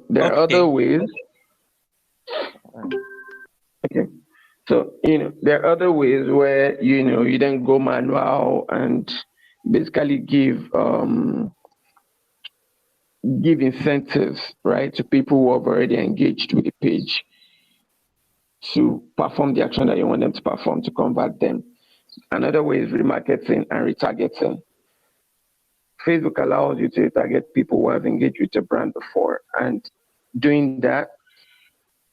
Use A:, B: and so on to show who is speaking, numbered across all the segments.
A: there are other
B: Okay.
A: ways. Okay. So, there are other ways where, you then go manual and basically give incentives, right, to people who have already engaged with the page to perform the action that you want them to perform to convert them. Another way is remarketing and retargeting. Facebook allows you to target people who have engaged with your brand before. And doing that,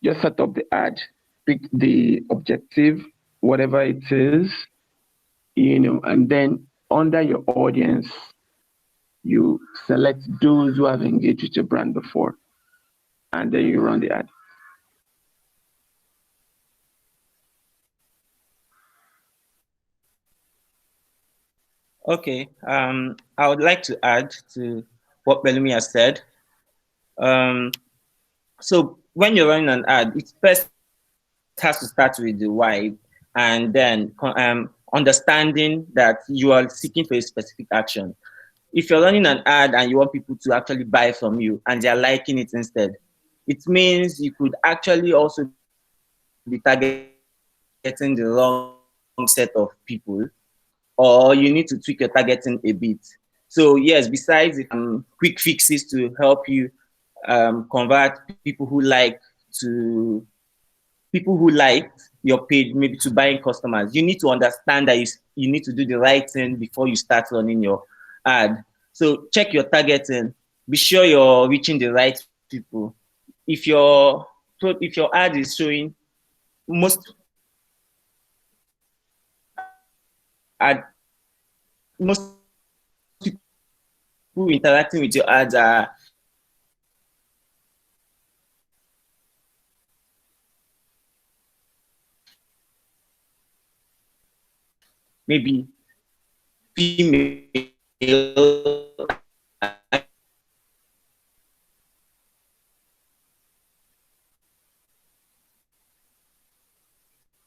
A: just set up the ad, pick the objective, whatever it is, and then under your audience, you select those who have engaged with your brand before, and then you run the ad.
B: Okay. I would like to add to what Pelumi has said. Um, so when you're running an ad, it first has to start with the why, and then understanding that you are seeking for a specific action. If you're running an ad and you want people to actually buy from you and they're liking it instead, it means you could actually also be targeting the wrong set of people, or you need to tweak your targeting a bit. So yes, besides quick fixes to help you convert people who like your page maybe to buying customers, you need to understand that you need to do the right thing before you start running your ad. So check your targeting, be sure you're reaching the right people. If if your ad is showing most ad most people interacting with your ads are maybe female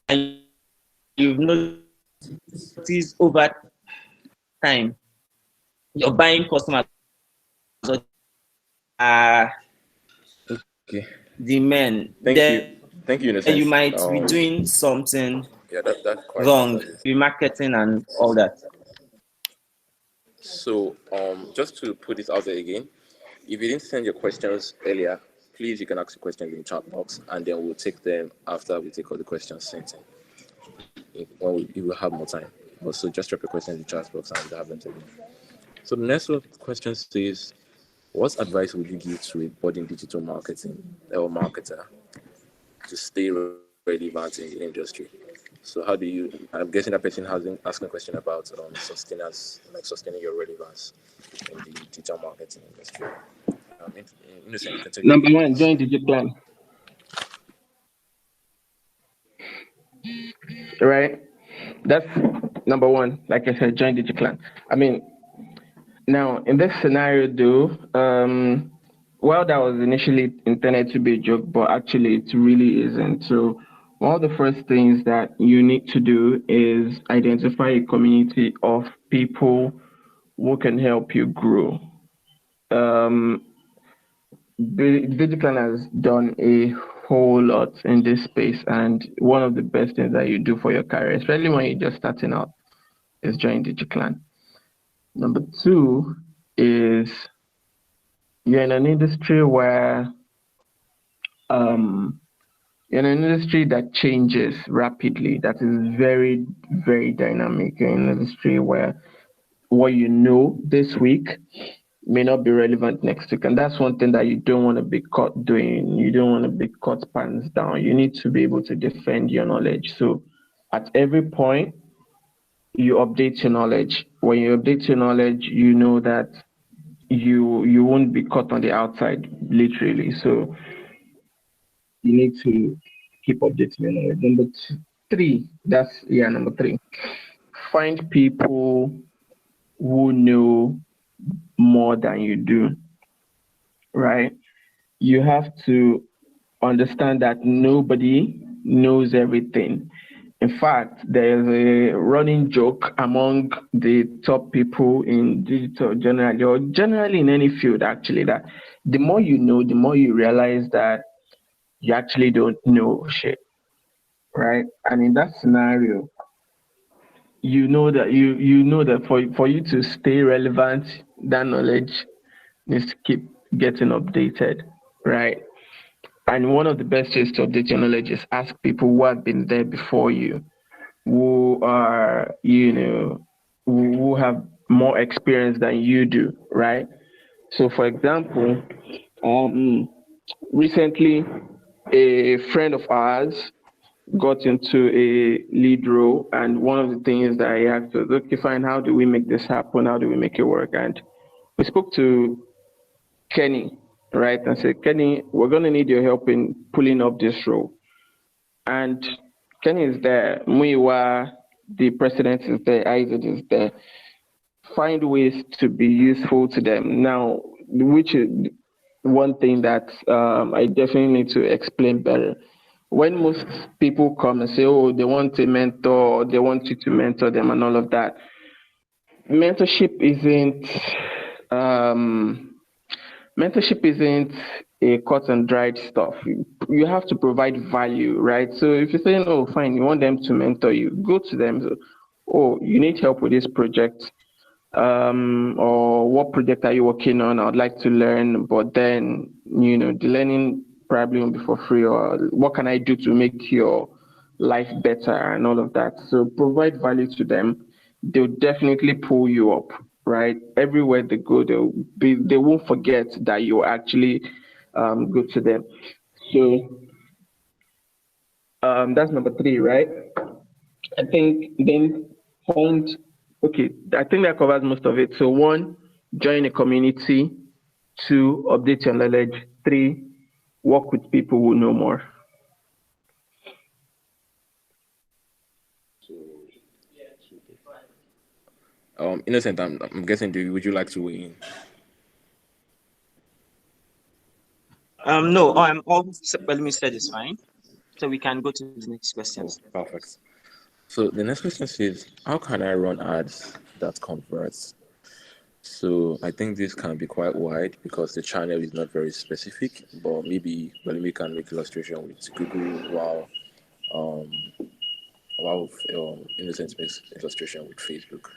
B: and you've noticed over time your buying customers are
C: Okay.
B: the men,
C: Thank you.
B: then you
C: Thank you
B: might
C: in a
B: be
C: sense.
B: doing something
C: Yeah, that quite
B: wrong,
C: answers it.
B: remarketing and all that.
C: So, just to put this out there again, if you didn't send your questions earlier, please you can ask the questions in the chat box, and then we'll take them after we take all the questions sent in. When we will have more time. Also, just drop your questions in the chat box, and we'll have them taken. So the next question says, what advice would you give to a budding digital marketing or marketer to stay relevant in the industry? So how do you? I'm guessing that person has been asking a question about sustaining your relevance in the digital marketing industry. Innocent, you can take the
A: Number
C: lead,
A: one,
C: please.
A: join Digiclan, right? That's number one. Like I said, join Digiclan. I mean, now in this scenario, though, well, that was initially intended to be a joke, but actually it really isn't. So, one of the first things that you need to do is identify a community of people who can help you grow. Um, Digiclan has done a whole lot in this space, and one of the best things that you do for your career, especially when you're just starting out, is join Digiclan. Number two is you're in an industry where um, you're in an industry that changes rapidly, that is very, very dynamic. You're in an industry where what you know this week may not be relevant next week. And that's one thing that you don't want to be caught doing. You don't want to be caught pants down. You need to be able to defend your knowledge. So at every point, you update your knowledge. When you update your knowledge, you know that you won't be caught on the outside, literally. So you need to keep updating your knowledge. Three, number three. Find people who know more than you do, right? You have to understand that nobody knows everything. In In fact, there's a running joke among the top people in digital generally, or generally in any field actually, that the more you know, the more you realize that you actually don't know shit, right? And in that scenario, you know that for you to stay relevant, that knowledge needs to keep getting updated, right? And one of the best ways to update your knowledge is ask people who have been there before you, who are, who have more experience than you do, right? So, for example, um, recently a friend of ours got into a lead role, and one of the things that I asked was, okay, fine, how do we make this happen? How do we make it work? And we spoke to Kenny, right, and said, Kenny, we're going to need your help in pulling up this role. And Kenny is there, Muiwa, the president is there, Isaac is there. Find ways to be useful to them. Now, which is one thing that I definitely need to explain better. When most people come and say, oh, they want a mentor, or they want you to mentor them and all of that, mentorship isn't um, mentorship isn't a cut and dried stuff. You have to provide value, right? So if you're saying, oh, fine, you want them to mentor you, go to them. So, oh, you need help with this project, or what project are you working on? I'd like to learn, but then, the learning probably won't be for free, or what can I do to make your life better and all of that. So provide value to them. They'll definitely pull you up, right? Everywhere they go, they won't forget that you're actually good to them. So that's number three, right? I think then point, okay, I think that covers most of it. So one, join a community. Two, update your knowledge. Three, work with people who know more.
C: Innocent, I'm guessing, would you like to weigh in?
B: No, all Pelumi said is fine. So we can go to the next
C: Oh,
B: questions.
C: perfect. So the next question says, how can I run ads that converts? So I think this can be quite wide because the channel is not very specific, but maybe we can make illustration with Google um, while Innocent makes illustration with Facebook.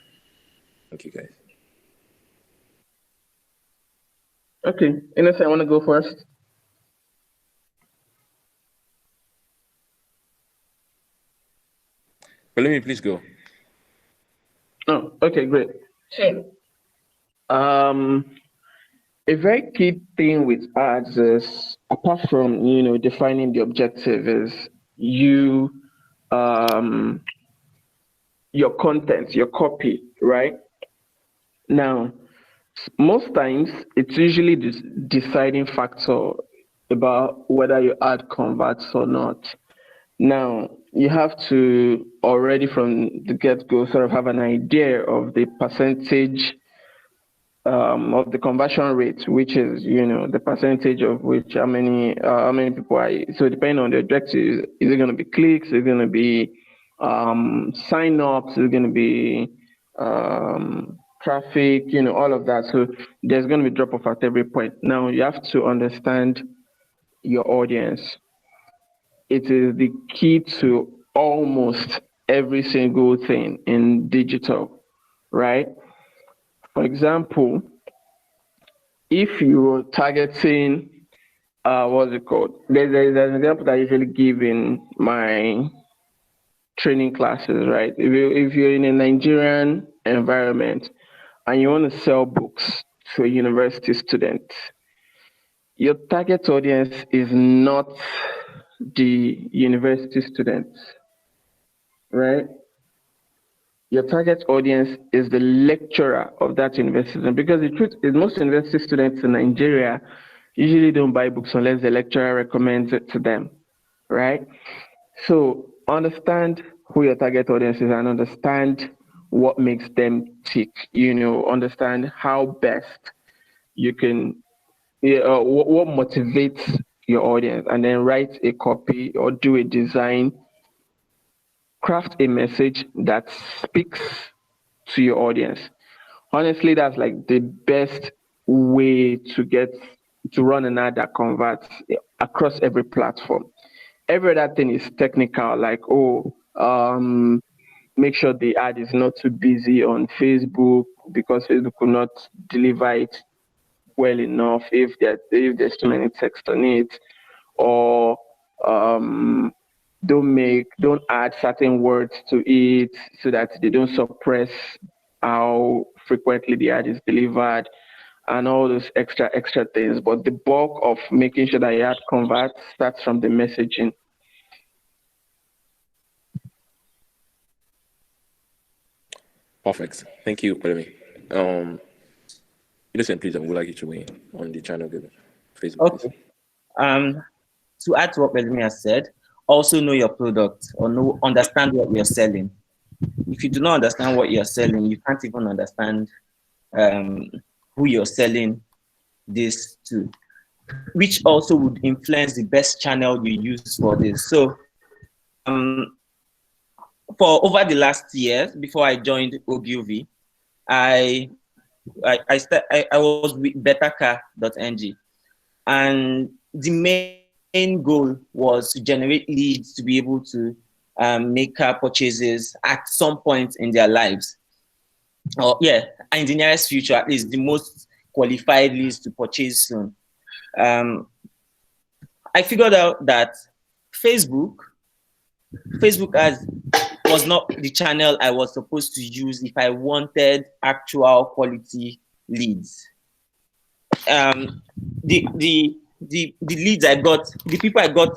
C: Thank you, guys.
A: Okay, Innocent, I want to go first.
C: Please go.
A: Oh, okay, great. Sure. Um, a very key thing with ads is, apart from defining the objective, is you um your content, your copy, right? Now, most times it's usually this deciding factor about whether your ad converts or not. Now, you have to already from the get-go sort of have an idea of the percentage of the conversion rate, which is the percentage of which how many people are. So depending on the objective, is it going to be clicks? Is it going to be sign ups? Is it going to be traffic? All of that. So there's going to be drop off at every point. Now you have to understand your audience. It is the key to almost every single thing in digital, right? For example, if you're targeting what's it called? There's an example that I usually give in my training classes, right? If you're in a Nigerian environment and you want to sell books to a university student, your target audience is not the university students, right? Your target audience is the lecturer of that university student, because the truth is most university students in Nigeria usually don't buy books unless the lecturer recommends it to them, right? So understand who your target audience is and understand what makes them tick. Understand how best you can, what motivates your audience, and then write a copy or do a design craft a message that speaks to your audience. Honestly, that's like the best way to run an ad that converts across every platform. Every other thing is technical, like, make sure the ad is not too busy on Facebook because Facebook will not deliver it well enough if there's too many text on it, or um, don't add certain words to it so that they don't suppress how frequently the ad is delivered and all those extra things. But the bulk of making sure that your ad converts starts from the messaging.
C: Perfect. Thank you, Pelumi. Um, Innocent, please, I would like you to weigh in on the channel given. Facebook, please.
B: Okay. Um, to add to what Belumi has said, also know your product or understand what you're selling. If you do not understand what you're selling, you can't even understand um, who you're selling this to, which also would influence the best channel you use for this. So, for over the last year, before I joined Ogilvy, I I was with bettercar.ng, and the main goal was to generate leads to be able to make car purchases at some point in their lives, or yeah, in the nearest future, at least the most qualified leads to purchase soon. Um, I figured out that Facebook, Facebook as was not the channel I was supposed to use if I wanted actual quality leads. Um, the leads I got, the people I got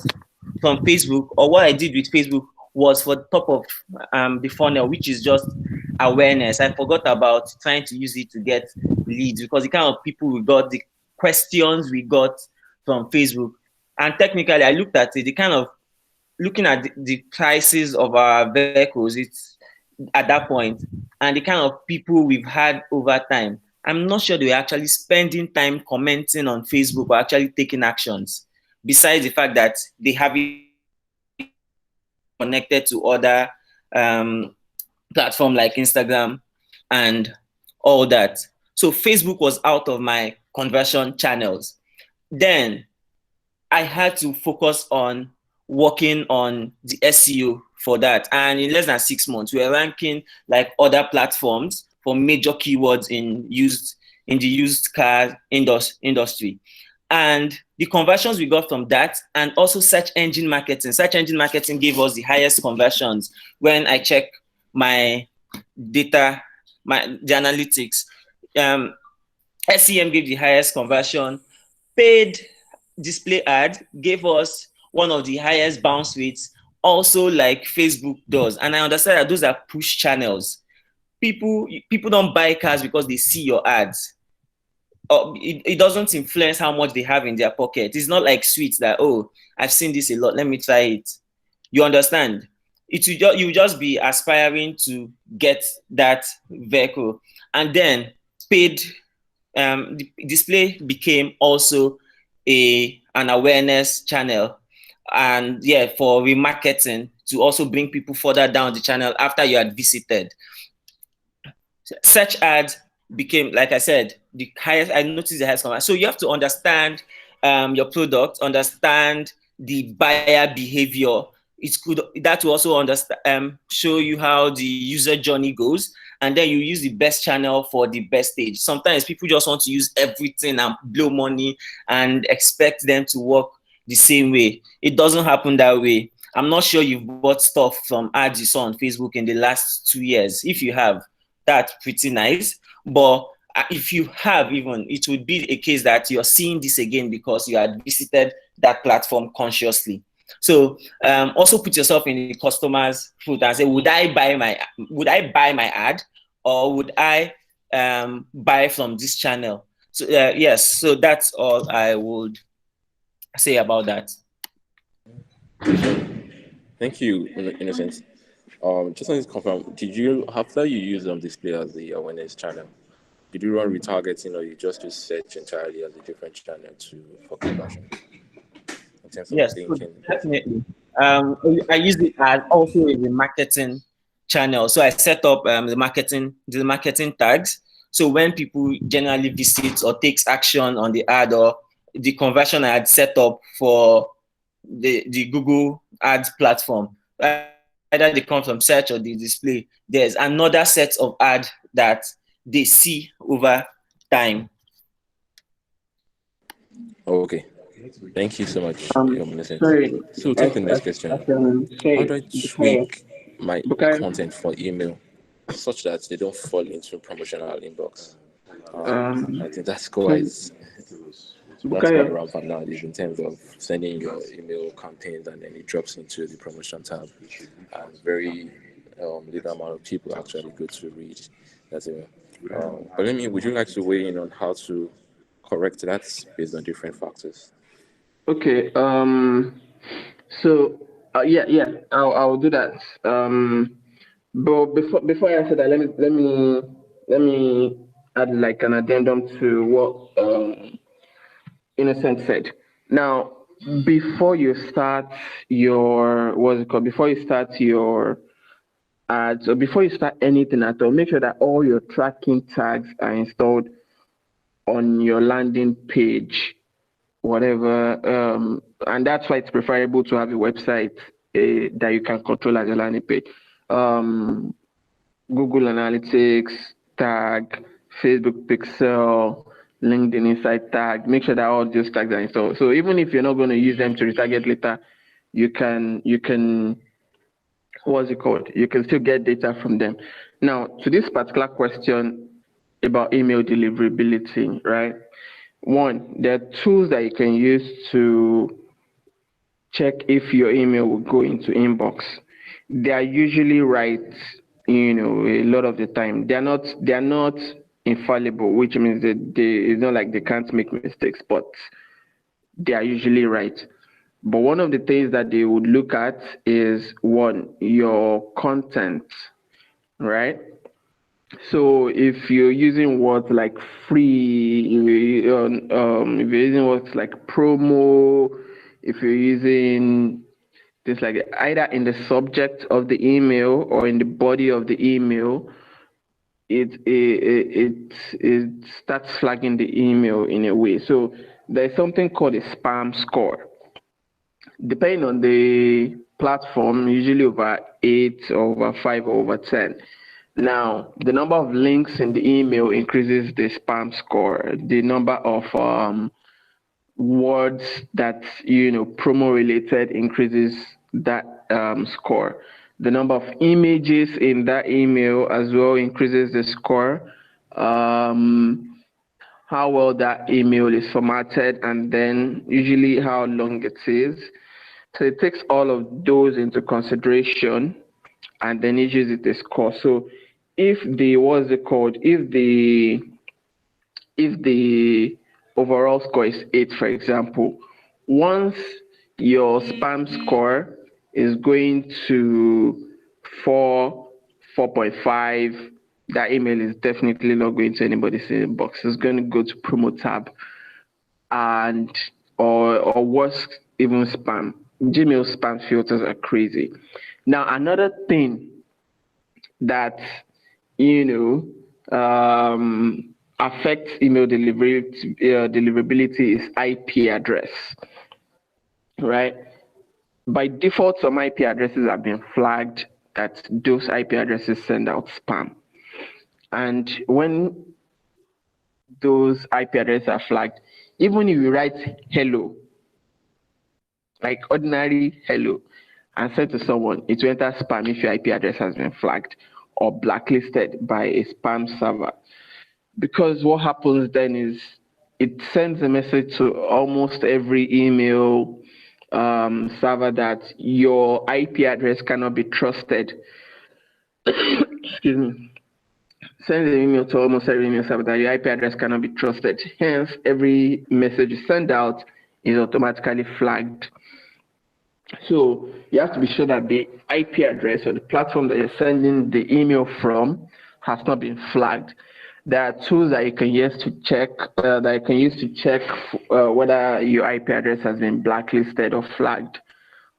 B: from Facebook, or what I did with Facebook, was for the top of the funnel, which is just awareness. I forgot about trying to use it to get leads, because the kind of people we got, the questions we got from Facebook, and technically I looked at it, the kind of looking at the prices of our vehicles, it's at that point, and the kind of people we've had over time, I'm not sure they're actually spending time commenting on Facebook or actually taking actions, besides the fact that they have it connected to other platform like Instagram and all that. So Facebook was out of my conversion channels. Then I had to focus on working on the SEO for that. And in less than 6 months, we were ranking like other platforms for major keywords in the used car industry. And the conversions we got from that, and also search engine marketing. Search engine marketing gave us the highest conversions when I check my data, the analytics. SEM gave the highest conversion. Paid display ad gave us one of the highest bounce rates, also like Facebook does. And I understand that those are push channels. People don't buy cars because they see your ads. It doesn't influence how much they have in their pocket. It's not like sweets that, oh, I've seen this a lot, let me try it. You understand? You just be aspiring to get that vehicle. And then paid the display became also an awareness channel, and yeah, for remarketing, to also bring people further down the channel after you had visited. Search ads became, like I said, the highest. I noticed the highest conversion. So you have to understand your product, understand the buyer behavior. It's good that will also understand, show you how the user journey goes, and then you use the best channel for the best stage. Sometimes people just want to use everything and blow money and expect them to work the same way. It doesn't happen that way. I'm not sure you've bought stuff from ads you saw on Facebook in the last 2 years. If you have, that's pretty nice. But if you have, even, it would be a case that you're seeing this again because you had visited that platform consciously. So also put yourself in the customer's foot and say, would I buy my ad, or would I buy from this channel? So yes, so that's all I would say about that.
C: Thank you, Innocent. Just wanted to confirm, did you, after you use display as the awareness channel, did you run retargeting, or you just do search entirely as a different channel for conversion in terms of
B: Yes,
C: thinking?
B: definitely. I use it as also as a marketing channel. So I set up the marketing tags. So when people generally visit or takes action on the ad or the conversion I had set up for the Google Ads platform, either they come from search or the display, there's another set of ad that they see over time.
C: Okay. Thank you so much, Innocent.
A: Sorry,
C: So we'll take the next question. How do I
A: sorry,
C: tweak my
A: Bukai,
C: content for email such that they don't fall into promotional inbox? I
A: um,
C: think that's
A: Bukai,
C: quite rampant nowadays in terms of sending your email campaigns and then it drops into the promotion tab, and very little amount of people actually go to read that email. But let me. Would you like to weigh in on how to correct that based on different factors?
A: okay, so, yeah, I'll do that. But before I answer that, let me add like an addendum to what Innocent said. Now, before you start your what's it called? Before you start your ads or before you start anything at all, make sure that all your tracking tags are installed on your landing page, whatever. And that's why it's preferable to have a website that you can control as a landing page. Um, Google Analytics tag, Facebook Pixel, LinkedIn Insight tag. Make sure that all those tags are installed. So even if you're not going to use them to retarget later, you can what's it called? You can still get data from them. Now, to this particular question about email deliverability, right? One, there are tools that you can use to check if your email will go into inbox. They are usually right, a lot of the time. They are not infallible, which means that it's not like they can't make mistakes, but they are usually right. But one of the things that they would look at is one, your content, right? So if you're using words like free, if you're using words like promo, if you're using this like either in the subject of the email or in the body of the email, it starts flagging the email in a way. So there's something called a spam score. Depending on the platform, usually over 8 or over 5 or over 10. Now, the number of links in the email increases the spam score. The number of words that promo related increases that score. The number of images in that email as well increases the score. How well that email is formatted, and then usually how long it is. So it takes all of those into consideration and then it gives it a score. So if the what's it called? If the overall score is 8, for example, once your spam score is going to 4, 4.5, that email is definitely not going to anybody's inbox. It's going to go to promo tab and or worse, even spam. Gmail spam filters are crazy. Now another thing that you affects email deliverability is IP address, right? By default, some IP addresses have been flagged that those IP addresses send out spam. And when those IP addresses are flagged, even if you write hello, like ordinary hello, and send to someone, it will enter spam if your IP address has been flagged or blacklisted by a spam server. Because what happens then is it sends a message to almost every email server that your IP address cannot be trusted. Excuse me. Send an email to almost every email server that your IP address cannot be trusted. Hence, every message you send out is automatically flagged. So you have to be sure that the IP address or the platform that you're sending the email from has not been flagged. There are tools that you can use to check whether your IP address has been blacklisted or flagged.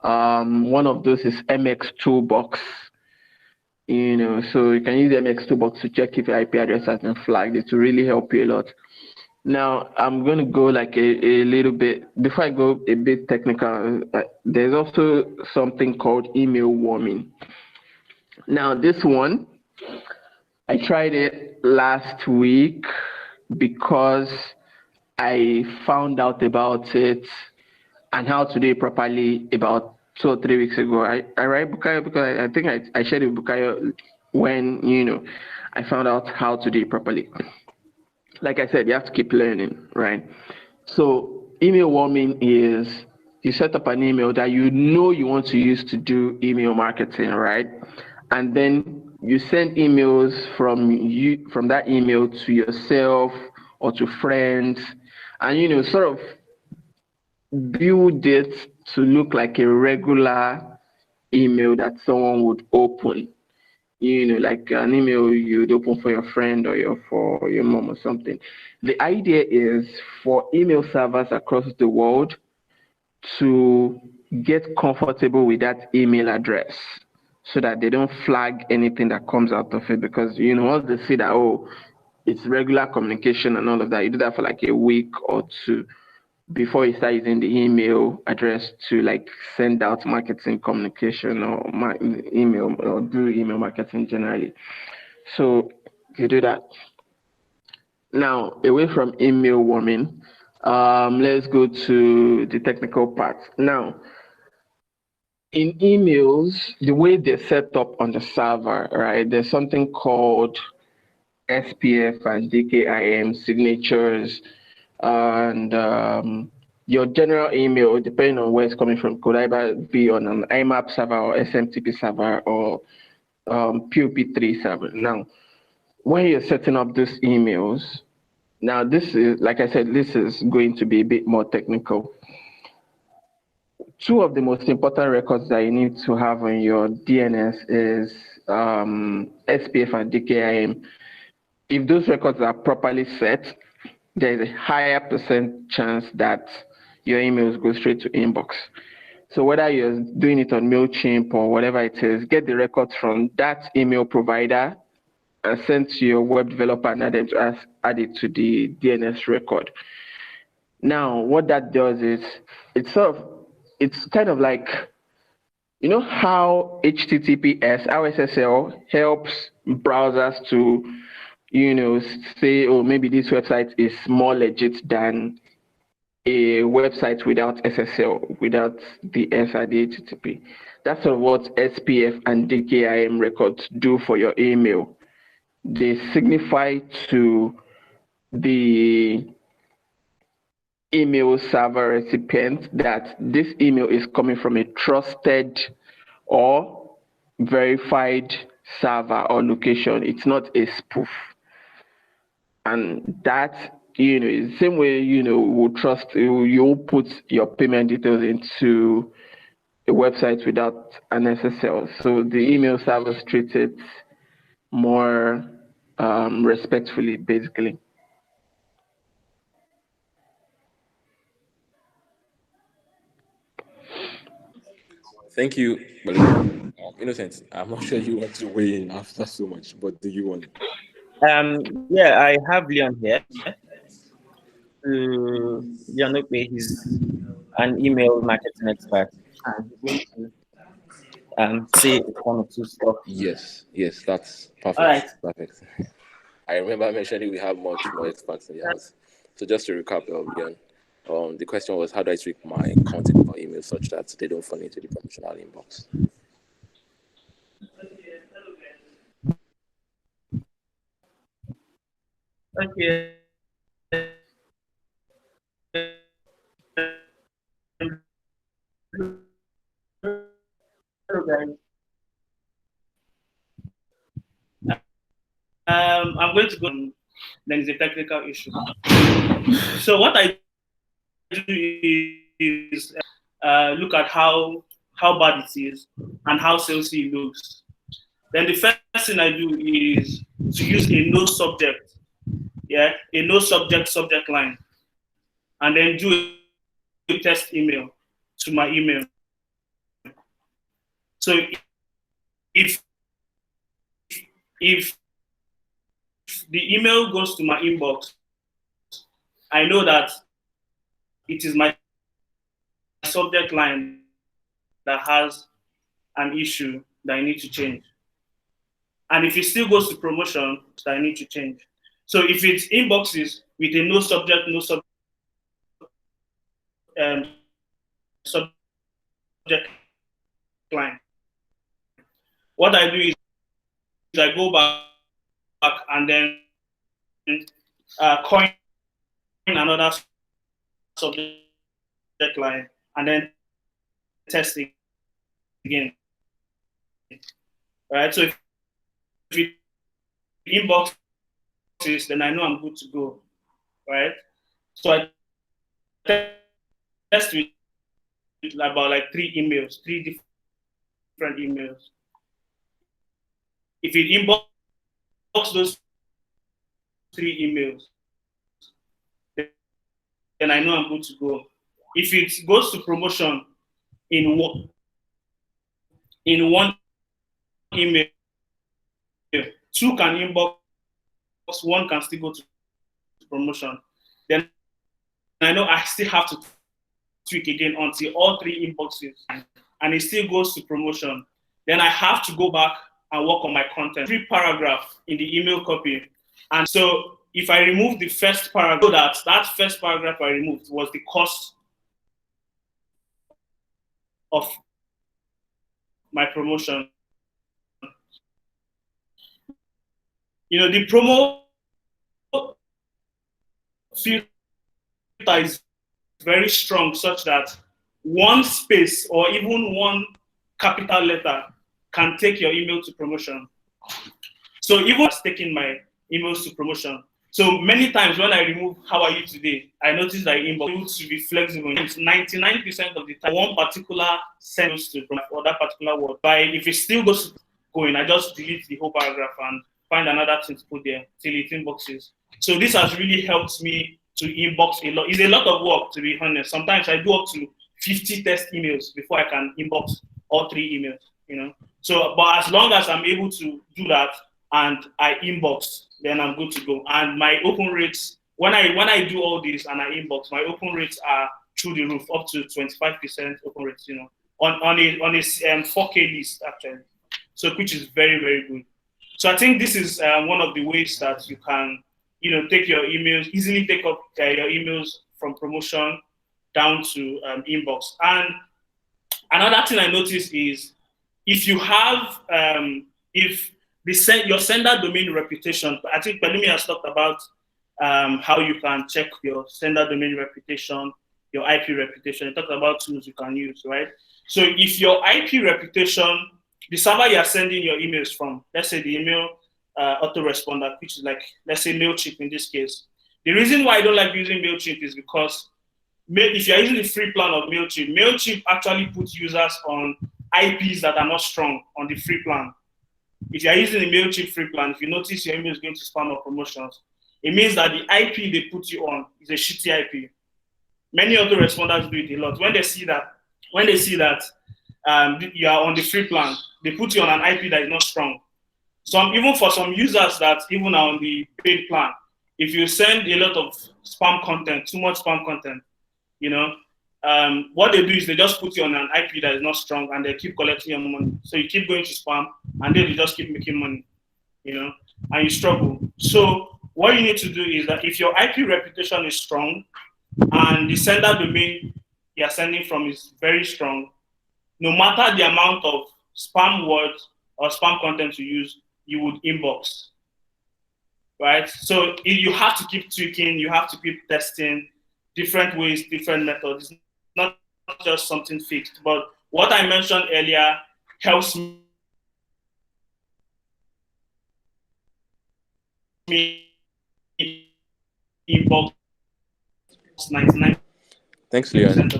A: One of those is MX Toolbox. So you can use MX Toolbox to check if your IP address has been flagged. It will really help you a lot. Now, I'm going to go like a little bit, before I go a bit technical, there's also something called email warming. Now, this one, I tried it last week because I found out about it and how to do it properly about 2 or 3 weeks ago. I write Bukayo because I think I shared it with Bukayo when, I found out how to do it properly. Like I said, you have to keep learning, right? So email warming is you set up an email that you want to use to do email marketing, right? And then you send emails from that email to yourself or to friends, and sort of build it to look like a regular email that someone would open. Like an email you'd open for your friend or for your mom or something. The idea is for email servers across the world to get comfortable with that email address so that they don't flag anything that comes out of it. Because, once they see that, oh, it's regular communication and all of that, you do that for like a week or two before you start using the email address to like send out marketing communication or email or do email marketing generally. So you do that. Now, away from email warming, let's go to the technical part. Now, in emails, the way they're set up on the server, right, there's something called SPF and DKIM signatures, and your general email, depending on where it's coming from, could either be on an IMAP server or SMTP server or POP3 server. Now, when you're setting up those emails, now this is, like I said, this is going to be a bit more technical. Two of the most important records that you need to have on your DNS is SPF and DKIM. If those records are properly set, there is a higher percent chance that your emails go straight to inbox. So whether you're doing it on MailChimp or whatever it is, get the records from that email provider and send to your web developer and add it to the DNS record. Now, what that does is it's kind of like, how HTTPS, how SSL helps browsers to, say, oh, maybe this website is more legit than a website without SSL, without the S and the HTTP. That's sort of what SPF and DKIM records do for your email. They signify to the email server recipient that this email is coming from a trusted or verified server or location. It's not a spoof. And that, is the same way, will trust, you'll put your payment details into a website without an SSL. So the email servers treat it more respectfully, basically.
C: Thank you, Balumi. Innocent, I'm not sure you want to weigh in after so much, but do you want?
B: Yeah, I have Leon here. Leon Okpe, he's an email marketing expert, and he's going to say one or two stuff.
C: Yes, that's perfect.
B: All right.
C: Perfect. I remember mentioning we have much more experts in the house. So just to recap, Leon, the question was, how do I tweak my content or email such that they don't fall into the promotional inbox?
B: Okay. Hello, guys. I'm going to go. Then it's a technical issue. So what I do is look at how bad it is and how salesy it looks. Then the first thing I do is to use a no subject, a no subject line, and then do a test email to my email.
D: So if if the email goes to my inbox, I know that it is my subject line that has an issue that I need to change. And if it still goes to promotion, that I need to change. So if it's inboxes with a no subject subject line, what I do is I go back and then coin another subject line and then test it again. Right? So if it inboxes, then I know I'm good to go. Right? So I test with about like three different emails. If it inbox those three emails, then I know I'm good to go. If it goes to promotion in one email, two can inbox, one can still go to promotion. Then I know I still have to tweak again until all three inboxes and it still goes to promotion. Then I have to go back and work on my content. 3 paragraphs in the email copy. And so if I remove the first paragraph, that first paragraph I removed was the cost of my promotion. You know, the promo filter is very strong such that one space or even one capital letter can take your email to promotion. So even I was taking my emails to promotion. So many times when I remove "How are you today?" I notice that inbox to be flexible. It's 99% of the time one particular sentence to or that particular word. But if it still goes going, I just delete the whole paragraph and find another thing to put there till it inboxes. So this has really helped me to inbox a lot. It's a lot of work, to be honest. Sometimes I do up to 50 test emails before I can inbox all 3 emails, you know. So, but as long as I'm able to do that and I inbox, then I'm good to go. And my open rates, when I do all this and I inbox, my open rates are through the roof, up to 25% open rates, you know, on a 4K list actually. So which is very, very good. So I think this is one of the ways that you can, you know, take your emails, easily take up your emails from promotion down to inbox. And another thing I noticed is if you have, if your sender domain reputation, I think Pelumi has talked about how you can check your sender domain reputation, your IP reputation. He talked about tools you can use, right? So if your IP reputation, the server you are sending your emails from, let's say the email autoresponder, which is like, let's say MailChimp in this case. The reason why I don't like using MailChimp is because if you're using the free plan of MailChimp, MailChimp actually puts users on IPs that are not strong on the free plan. If you're using the MailChimp free plan, if you notice your email is going to spam or promotions, it means that the IP they put you on is a shitty IP. Many autoresponders do it a lot. When they see that you are on the free plan, they put you on an IP that is not strong. Even for some users that even are on the paid plan, if you send a lot of spam content, too much spam content, you know, what they do is they just put you on an IP that is not strong and they keep collecting your money. So you keep going to spam and then you just keep making money, you know, and you struggle. So what you need to do is that if your IP reputation is strong and the sender domain you're sending from is very strong, no matter the amount of spam words or spam content you use, you would inbox, right? So you have to keep tweaking, you have to keep testing different ways, different methods. It's not just something fixed, but what I mentioned earlier helps me inbox 99%.
C: Thanks, Leon.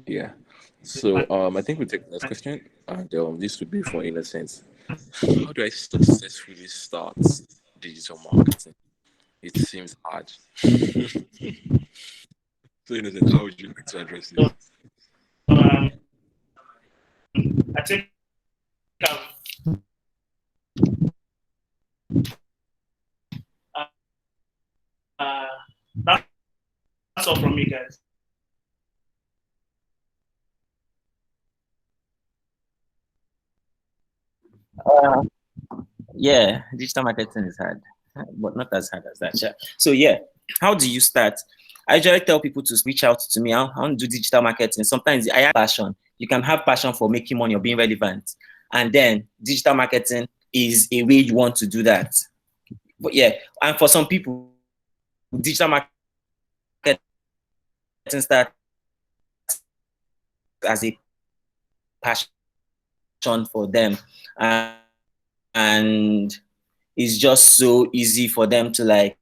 C: Yeah. So I think we'll take the next question. And this would be for Innocence. How do I successfully start digital marketing? It seems hard. So Innocent, how would you like to address this?
D: Um, I think that's all from me, guys.
B: Yeah, digital marketing is hard, but not as hard as that. Yeah. So yeah, how do you start? I usually tell people to reach out to me. I want to do digital marketing. Sometimes I have passion. You can have passion for making money or being relevant, and then digital marketing is a way you want to do that. But yeah, and for some people, digital marketing starts as a passion for them, and it's just so easy for them to like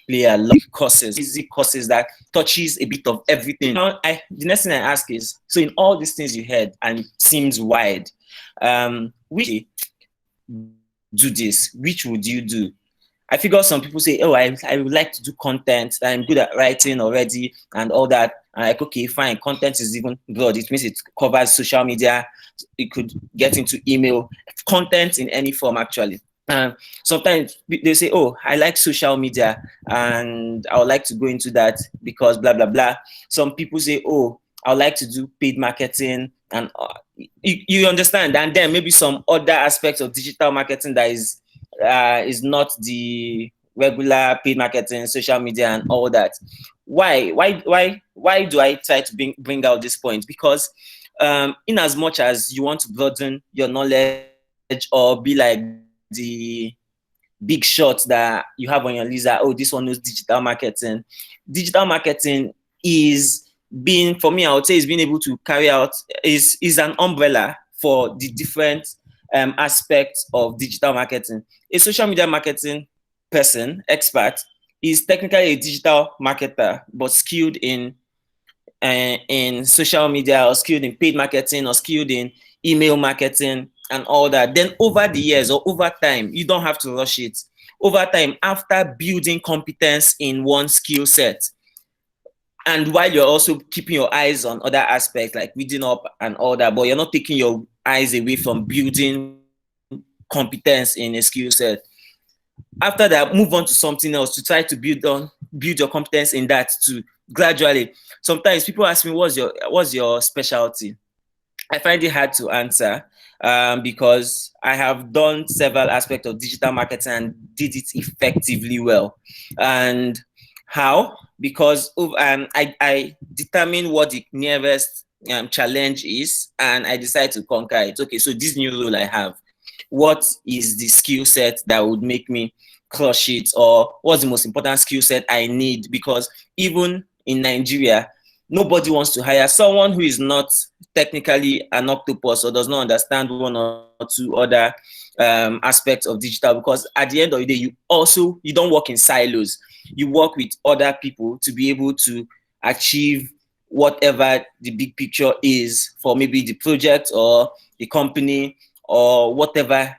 B: play a lot of courses, easy courses that touches a bit of everything. Now, the next thing I ask is, so in all these things you heard and seems wide, which do this, which would you do? I figure some people say, oh, I would like to do content. I'm good at writing already and all that. I'm like, okay, fine. Content is even broad. It means it covers social media. It could get into email, content in any form, actually. Sometimes they say, oh, I like social media and I would like to go into that because blah, blah, blah. Some people say, oh, I would like to do paid marketing and you understand. And then maybe some other aspects of digital marketing that is not the regular paid marketing, social media and all that. Why do I try to bring out this point? Because in as much as you want to broaden your knowledge or be like the big shots that you have on your list that, oh, this one knows digital marketing. Digital marketing is being, for me, I would say is being able to carry out, is an umbrella for the different aspects of digital marketing. A social media marketing person, expert, is technically a digital marketer, but skilled in social media or skilled in paid marketing or skilled in email marketing and all that. Then over the years or over time, you don't have to rush it. Over time, after building competence in one skill set, and while you're also keeping your eyes on other aspects like reading up and all that, but you're not taking your eyes away from building competence in a skill set. After that, move on to something else to try to build your competence in that too gradually. Sometimes people ask me, what's your specialty? I find it hard to answer because I have done several aspects of digital marketing and did it effectively well. And how? Because I determine what the nearest challenge is and I decide to conquer it. Okay, so this new role I have, what is the skill set that would make me crush it, or what's the most important skill set I need? Because even in Nigeria, nobody wants to hire someone who is not technically an octopus or does not understand one or two other aspects of digital, because at the end of the day, you don't work in silos. You work with other people to be able to achieve whatever the big picture is for maybe the project or the company or whatever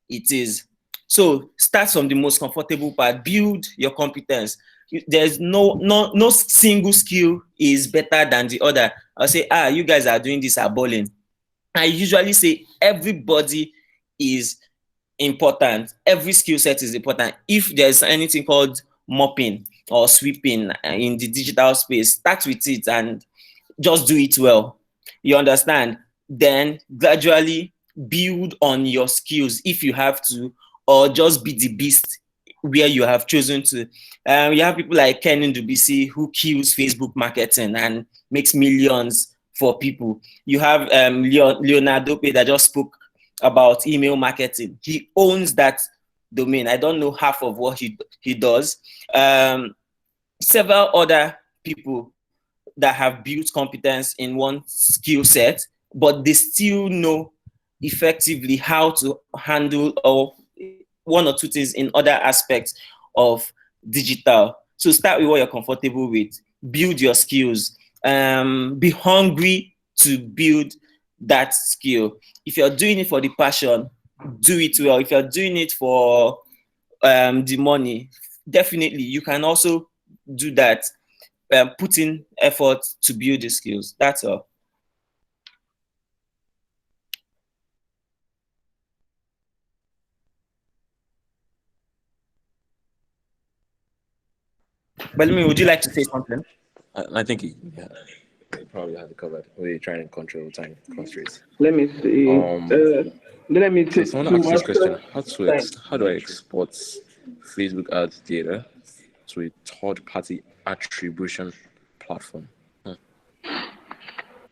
B: it is. So start from the most comfortable part, build your competence. There's no single skill is better than the other. I'll say, you guys are doing this at bowling. I usually say everybody is important. Every skill set is important. If there's anything called mopping or sweeping in the digital space, start with it and just do it well. You understand? Then gradually build on your skills if you have to, or just be the beast where you have chosen to. You have people like Kenan Dubisi who kills Facebook marketing and makes millions for people. You have Leonardo Pay that just spoke about email marketing. He owns that domain. I don't know half of what he does. Several other people that have built competence in one skill set, but they still know effectively how to handle or one or two things in other aspects of digital. So start with what you're comfortable with, build your skills, be hungry to build that skill. If you're doing it for the passion, do it well. If you're doing it for the money, definitely you can also do that. Put in effort to build the skills. That's all. Belumi, would you like to say something?
C: I think he probably has it covered. We're trying to control time constraints.
A: Let me see.
C: Um,
A: Let me
C: so
A: see.
C: someone asked this
A: Towards
C: question: how do I export Facebook ads data to a third-party attribution platform? Who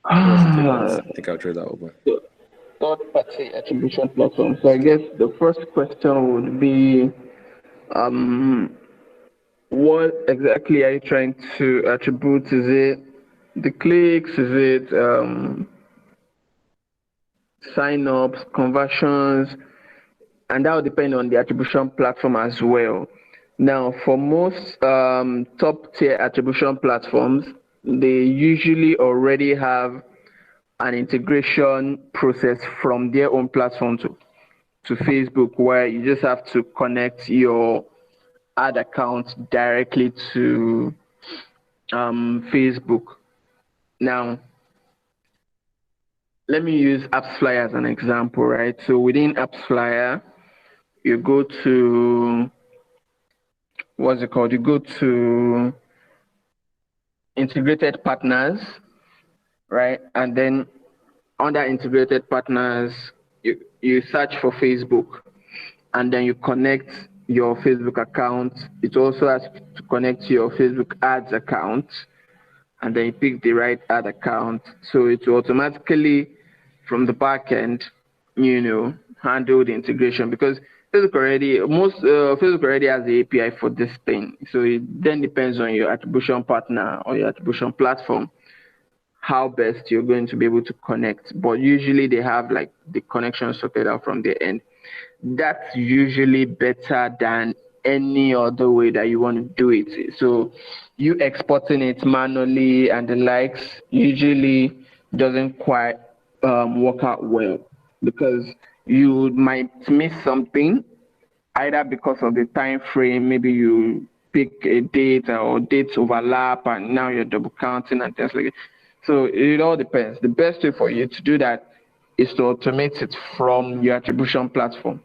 C: wants to take that? I think I'll throw that open.
A: third party attribution platform. So I guess the first question would be what exactly are you trying to attribute? Is it the clicks? Is it sign ups, conversions? And that will depend on the attribution platform as well. Now, for most top tier attribution platforms, they usually already have an integration process from their own platform to Facebook, where you just have to connect your ad account directly to Facebook. Now, let me use AppsFlyer as an example, right? So within AppsFlyer, you go to what's it called? You go to integrated partners, right? And then under integrated partners, you search for Facebook, and then you connect your Facebook account. It also has to connect to your Facebook ads account, and then you pick the right ad account. So it will automatically, from the back end, handle the integration, because Facebook already has the API for this thing. So it then depends on your attribution partner or your attribution platform how best you're going to be able to connect. But usually they have like the connection sorted out from the end. That's usually better than any other way that you want to do it. So you exporting it manually and the likes usually doesn't quite work out well, because you might miss something, either because of the time frame. Maybe you pick a date or dates overlap and now you're double counting and things like that. So it all depends. The best way for you to do that is to automate it from your attribution platform.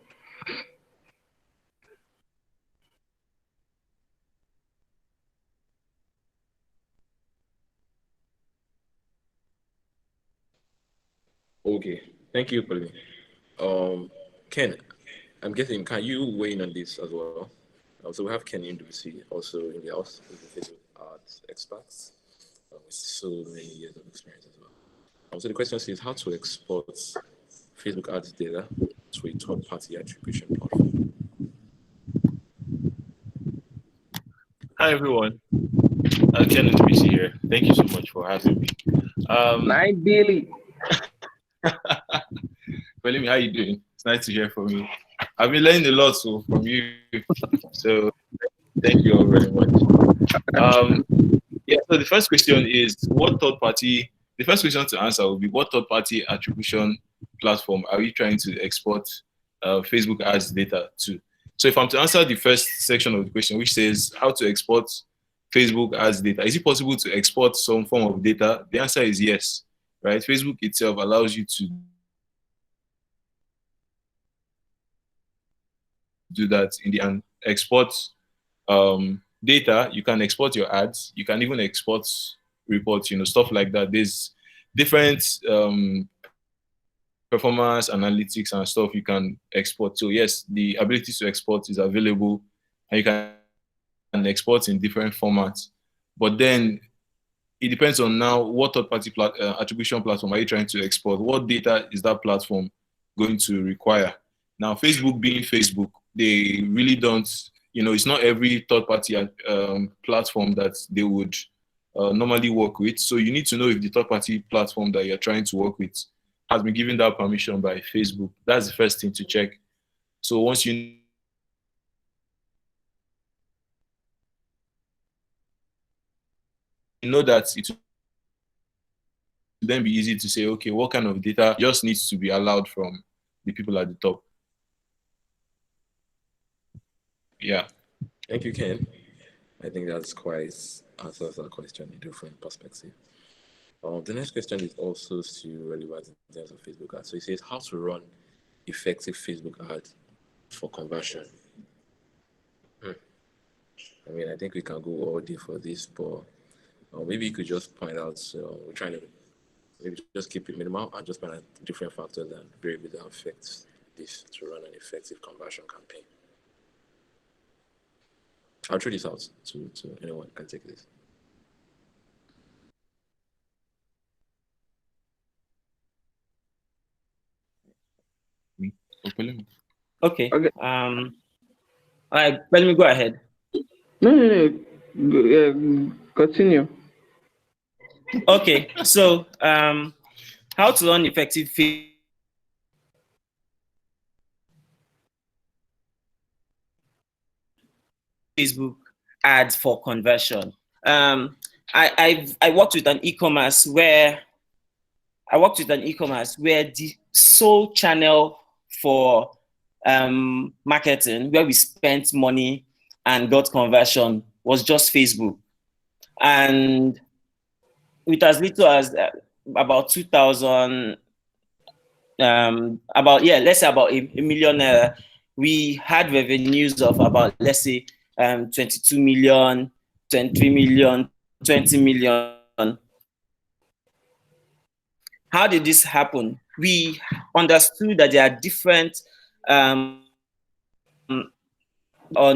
C: Okay, thank you, Pauline. Ken, I'm guessing, can you weigh in on this as well? So we have Ken Indusi also in the house, who's a Facebook arts expert with so many years of experience as well. So the question is how to export Facebook ads data to a third-party attribution platform.
E: Hi everyone, Ken and BC here. Thank you so much for having me.
A: Night Billy.
E: Belumi, how you doing? It's nice to hear from you. I've been learning a lot from you, so thank you all very much. Yeah. So the first question is, what third party? The first question to answer will be, what third party attribution platform are we trying to export Facebook ads data to? So if I'm to answer the first section of the question, which says how to export Facebook ads data, is it possible to export some form of data? The answer is yes, right? Facebook itself allows you to do that in the and export data. You can export your ads. You can even export reports, stuff like that. There's different performance analytics and stuff you can export. So yes, the ability to export is available, and you can export in different formats. But then it depends on now what third-party attribution platform are you trying to export? What data is that platform going to require? Now, Facebook being Facebook, they really don't, it's not every third-party platform that they would normally work with. So you need to know if the third-party platform that you're trying to work with has been given that permission by Facebook. That's the first thing to check. So once you know that, it will then be easy to say, okay, what kind of data just needs to be allowed from the people at the top. Yeah.
C: Thank you, Ken. I think that's quite answers that question in a different perspective. The next question is also still relevant in terms of Facebook ads. So it says how to run effective Facebook ads for conversion. I mean, I think we can go all day for this, but maybe you could just point out. We're trying to maybe just keep it minimal and just point out different factors and variables that affect this to run an effective conversion campaign. I'll throw this out to anyone who can take this.
B: Okay.
A: Okay.
B: All right, let me go ahead.
A: No. Continue.
B: Okay, so how to run effective Facebook ads for conversion. I worked with an e-commerce where the sole channel for marketing where we spent money and got conversion was just Facebook. And with as little as about 2,000, let's say about a million, we had revenues of about, let's say, 22 million, 23 million, 20 million. How did this happen? We understood that there are different on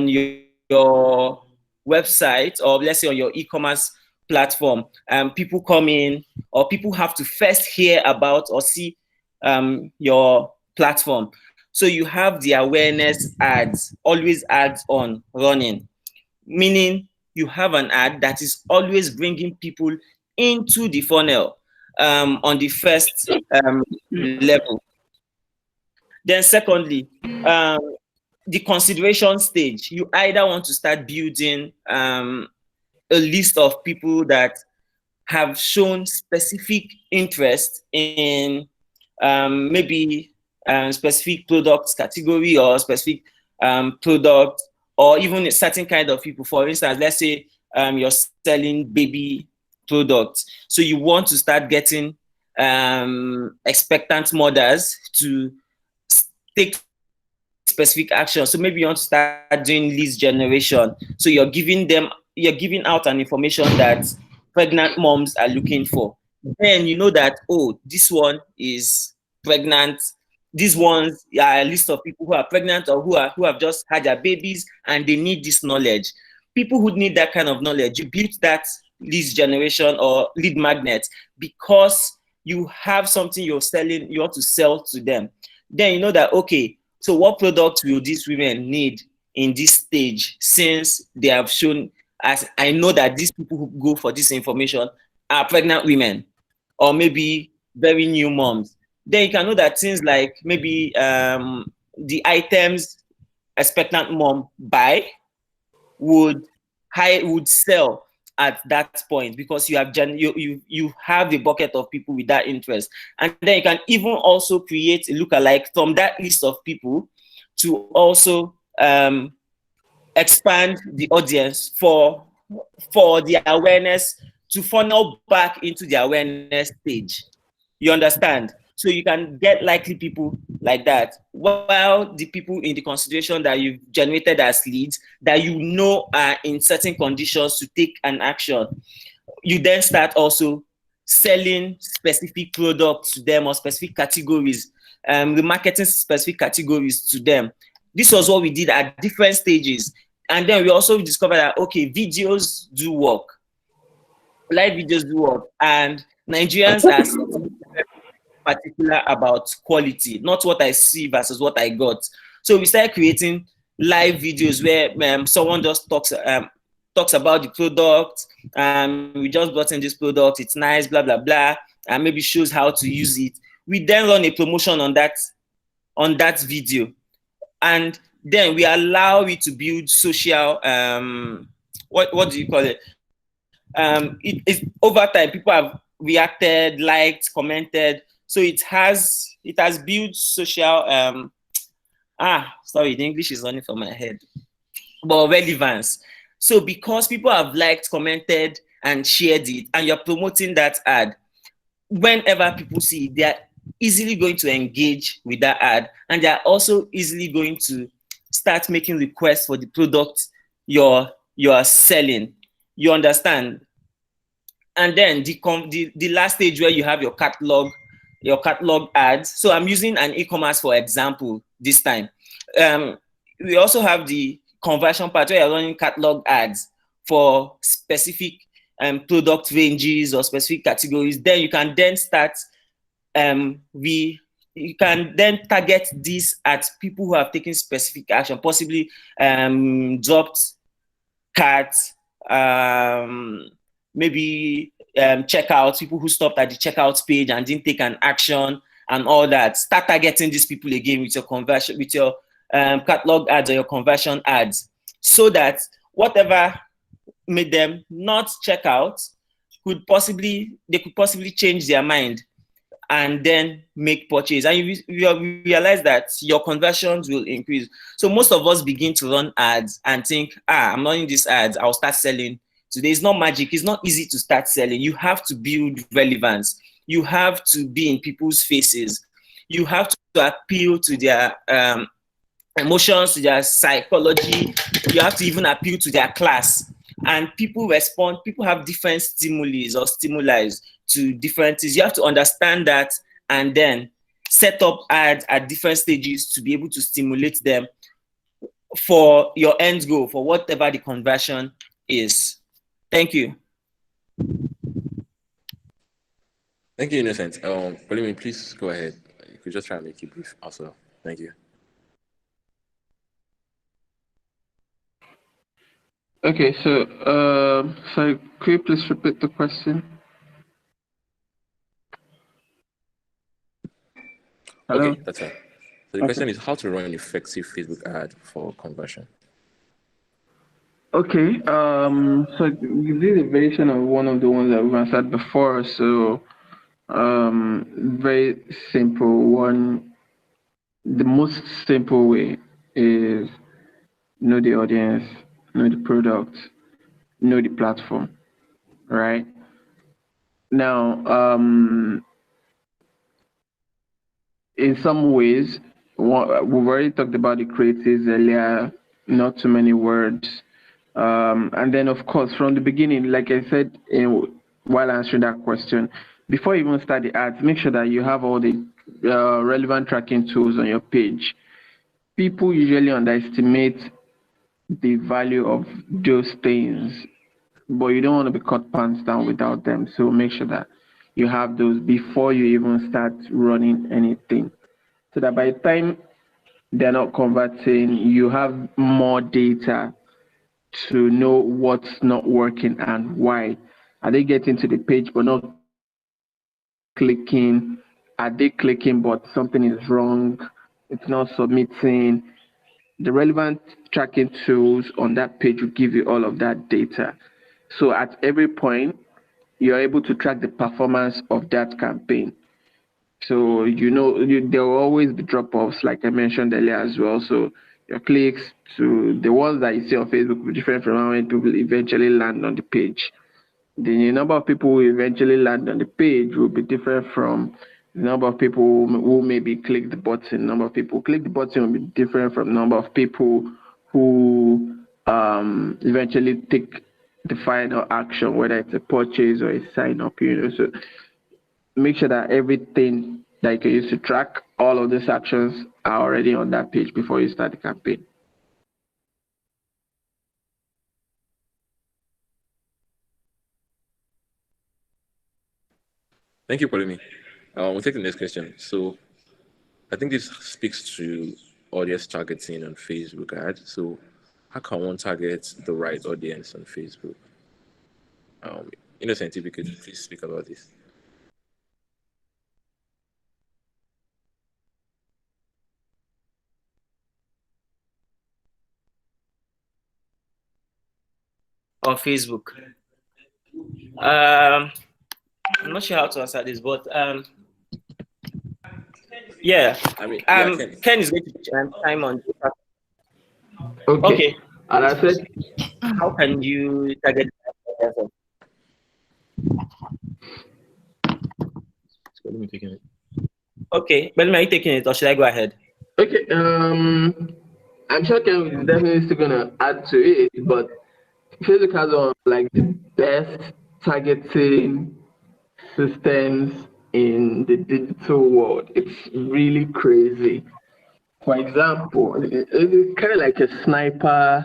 B: your website, or let's say on your e-commerce platform, people come in, or people have to first hear about or see your platform. So you have the awareness ads, always ads on running, meaning you have an ad that is always bringing people into the funnel on the first level. Then secondly, the consideration stage, you either want to start building a list of people that have shown specific interest in maybe specific products category or specific product, or even a certain kind of people. For instance, let's say you're selling baby products. So you want to start getting expectant mothers to take specific action. So maybe you want to start doing leads generation. So you're giving out an information that pregnant moms are looking for. Then you know that, oh, this one is pregnant. These ones are a list of people who are pregnant or who have just had their babies and they need this knowledge. People who need that kind of knowledge, you build that lead generation or lead magnet because you have something you're selling, you want to sell to them. Then you know that, okay, so what product will these women need in this stage, since they have shown, as I know that these people who go for this information are pregnant women or maybe very new moms. Then you can know that things like maybe the items expectant mom buy would sell at that point, because you have you have a bucket of people with that interest. And then you can even also create a lookalike from that list of people to also expand the audience for the awareness, to funnel back into the awareness stage. You understand? So you can get likely people like that, while the people in the consideration that you've generated as leads that you know are in certain conditions to take an action, you then start also selling specific products to them or specific categories, the marketing specific categories to them. This was what we did at different stages. And then we also discovered that, okay, videos do work. Live videos do work. And Nigerians are still particular about quality, not what I see versus what I got. So we started creating live videos where someone just talks about the product. We just bought in this product, it's nice, blah blah blah, and maybe shows how to use it. We then run a promotion on that video, and then we allow it to build social what do you call it? It's over time, people have reacted, liked, commented. So it has built social sorry, the English is running from my head, but relevance. So because people have liked, commented, and shared it, and you're promoting that ad, whenever people see it, they're easily going to engage with that ad, and they're also easily going to start making requests for the product you're you are selling. You understand? And then the last stage where you have your catalog ads. So I'm using an e-commerce for example this time. We also have the conversion part where you're running catalog ads for specific product ranges or specific categories. Then you can then start you can then target this at people who have taken specific action, possibly dropped carts, maybe checkouts, people who stopped at the checkout page and didn't take an action and all that. Start targeting these people again with your conversion, with your catalog ads or your conversion ads, so that whatever made them not check out they could possibly change their mind and then make purchase, and you realize that your conversions will increase. So most of us begin to run ads and think, I'm running these ads, I'll start selling today. It's not magic. It's not easy to start selling. You have to build relevance. You have to be in people's faces. You have to appeal to their emotions, to their psychology. You have to even appeal to their class. And people respond. People have different stimuli to different things. You have to understand that and then set up ads at different stages to be able to stimulate them for your end goal, for whatever the conversion is. Thank you.
C: Thank you, Innocent. Pelumi, please go ahead. You could just try and make it brief also. Thank you.
A: Okay, so could you please repeat the question? Hello?
C: Okay, that's it. So the question is how to run an effective Facebook ad for conversion.
A: Okay, so this is a version of one of the ones that we've answered before. So, very simple one. The most simple way is know the audience, know the product, know the platform, right? Now, in some ways, we've already talked about the creatives earlier, not too many words. And then, of course, from the beginning, like I said while answering that question, before you even start the ads, make sure that you have all the relevant tracking tools on your page. People usually underestimate the value of those things, but you don't want to be caught pants down without them. So make sure that you have those before you even start running anything, so that by the time they're not converting, you have more data to know what's not working and why. Are they getting to the page but not clicking? Are they clicking but something is wrong? It's not submitting. The relevant tracking tools on that page will give you all of that data. So at every point, you're able to track the performance of that campaign. So there will always be drop-offs, like I mentioned earlier as well. So your clicks to the ones that you see on Facebook will be different from how many people eventually land on the page. The number of people who eventually land on the page will be different from the number of people who maybe click the button. The number of people who click the button will be different from the number of people who eventually take the final action, whether it's a purchase or a sign up. So make sure that everything that you can use to track all of these actions are already on that page before you start the campaign.
C: Thank you, Pelumi. We'll take the next question. So I think this speaks to audience targeting on Facebook ads. So how can one target the right audience on Facebook? Innocent, if you could please speak about this.
B: On Facebook. I'm not sure how to answer this, but yeah.
C: I mean,
B: Ken is going to spend time on.
A: Okay. And I said,
B: how can you target?
E: Let me take it.
B: Okay, but are you taking it or should I go ahead?
A: Okay. I'm sure Ken is definitely still gonna add to it, but Facebook has one of like the best targeting systems in the digital world. It's really crazy. For example, it's kind of like a sniper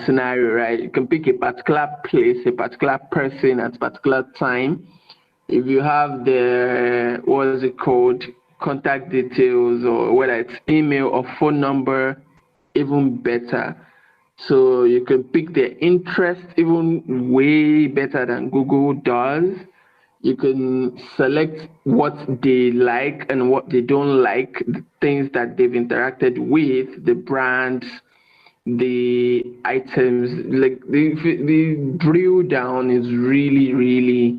A: scenario, right? You can pick a particular place, a particular person at a particular time. If you have the, what is it called, contact details, or whether it's email or phone number, even better. So you can pick their interest even way better than Google does. You can select what they like and what they don't like, the things that they've interacted with, the brands, the items. Like the drill down is really, really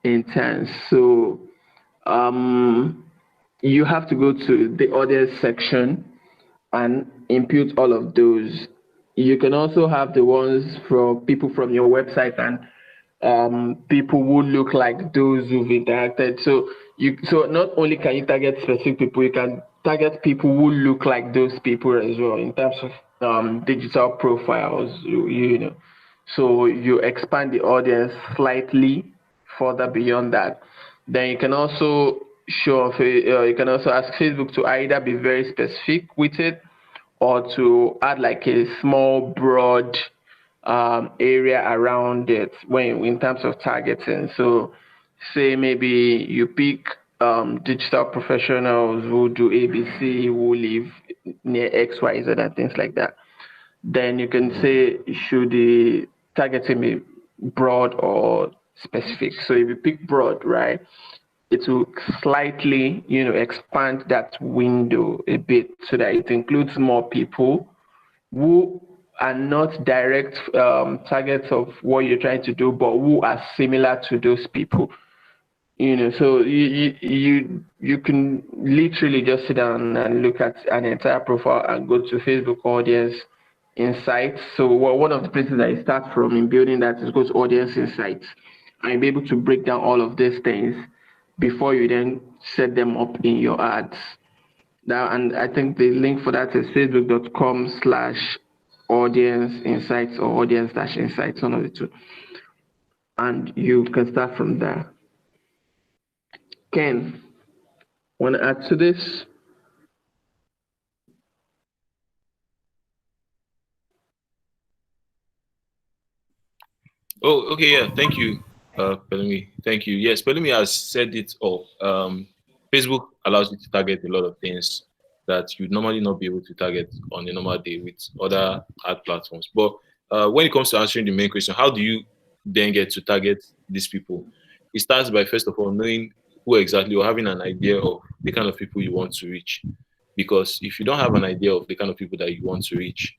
A: intense. So um, you have to go to the audience section and input all of those. You can also have the ones from people from your website and people who look like those who've interacted. So not only can you target specific people, you can target people who look like those people as well in terms of digital profiles. You know, so you expand the audience slightly further beyond that. Then you can also you can also ask Facebook to either be very specific with it or to add like a small broad area around it when in terms of targeting. So say maybe you pick digital professionals who do ABC, who live near XYZ and things like that. Then you can say should the targeting be broad or specific. So if you pick broad, right, it will slightly, expand that window a bit so that it includes more people who are not direct targets of what you're trying to do, but who are similar to those people. So you can literally just sit down and look at an entire profile and go to Facebook audience insights. So one of the places that I start from in building that is go to audience insights, and you'll be able to break down all of these things before you then set them up in your ads. Now, and I think the link for that is facebook.com/audience insights or audience dash insights, one of the two. And you can start from there. Ken, want to add to this?
E: Oh, okay, yeah. Thank you, Pelumi. Thank you. Yes, Pelumi has said it all. Facebook allows you to target a lot of things that you'd normally not be able to target on a normal day with other ad platforms. But when it comes to answering the main question, how do you then get to target these people? It starts by first of all knowing who exactly or having an idea of the kind of people you want to reach. Because if you don't have an idea of the kind of people that you want to reach,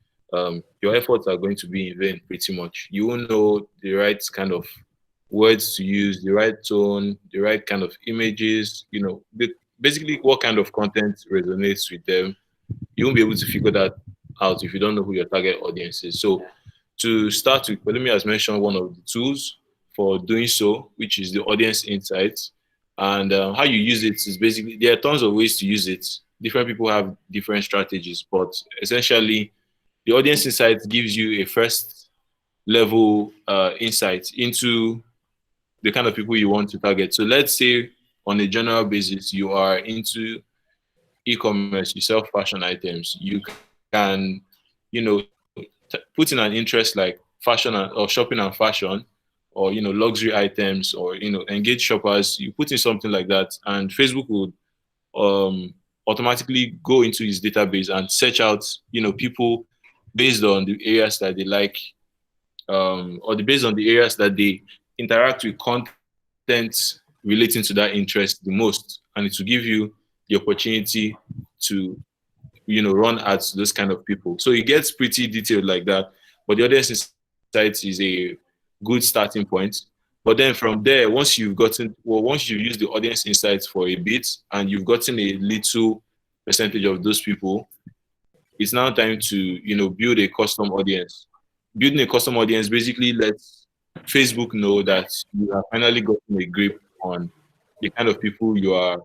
E: your efforts are going to be in vain pretty much. You won't know the right kind of words to use, the right tone, the right kind of images, basically what kind of content resonates with them. You won't be able to figure that out if you don't know who your target audience is. So to start with, Pelumi has mentioned one of the tools for doing so, which is the audience insights. And how you use it is basically, there are tons of ways to use it. Different people have different strategies, but essentially, the audience insight gives you a first level insight into the kind of people you want to target. So let's say on a general basis, you are into e-commerce, you sell fashion items, you can, put in an interest like fashion or shopping and fashion, or luxury items, or engage shoppers. You put in something like that, and Facebook would automatically go into his database and search out people based on the areas that they like, based on the areas that they interact with content relating to that interest the most, and it will give you the opportunity to run ads to those kind of people. So it gets pretty detailed like that, but the audience insights is a good starting point. But then from there, once you've used the audience insights for a bit and you've gotten a little percentage of those people, it's now time to build a custom audience. Building a custom audience basically lets Facebook know that you have finally gotten a grip on the kind of people you are.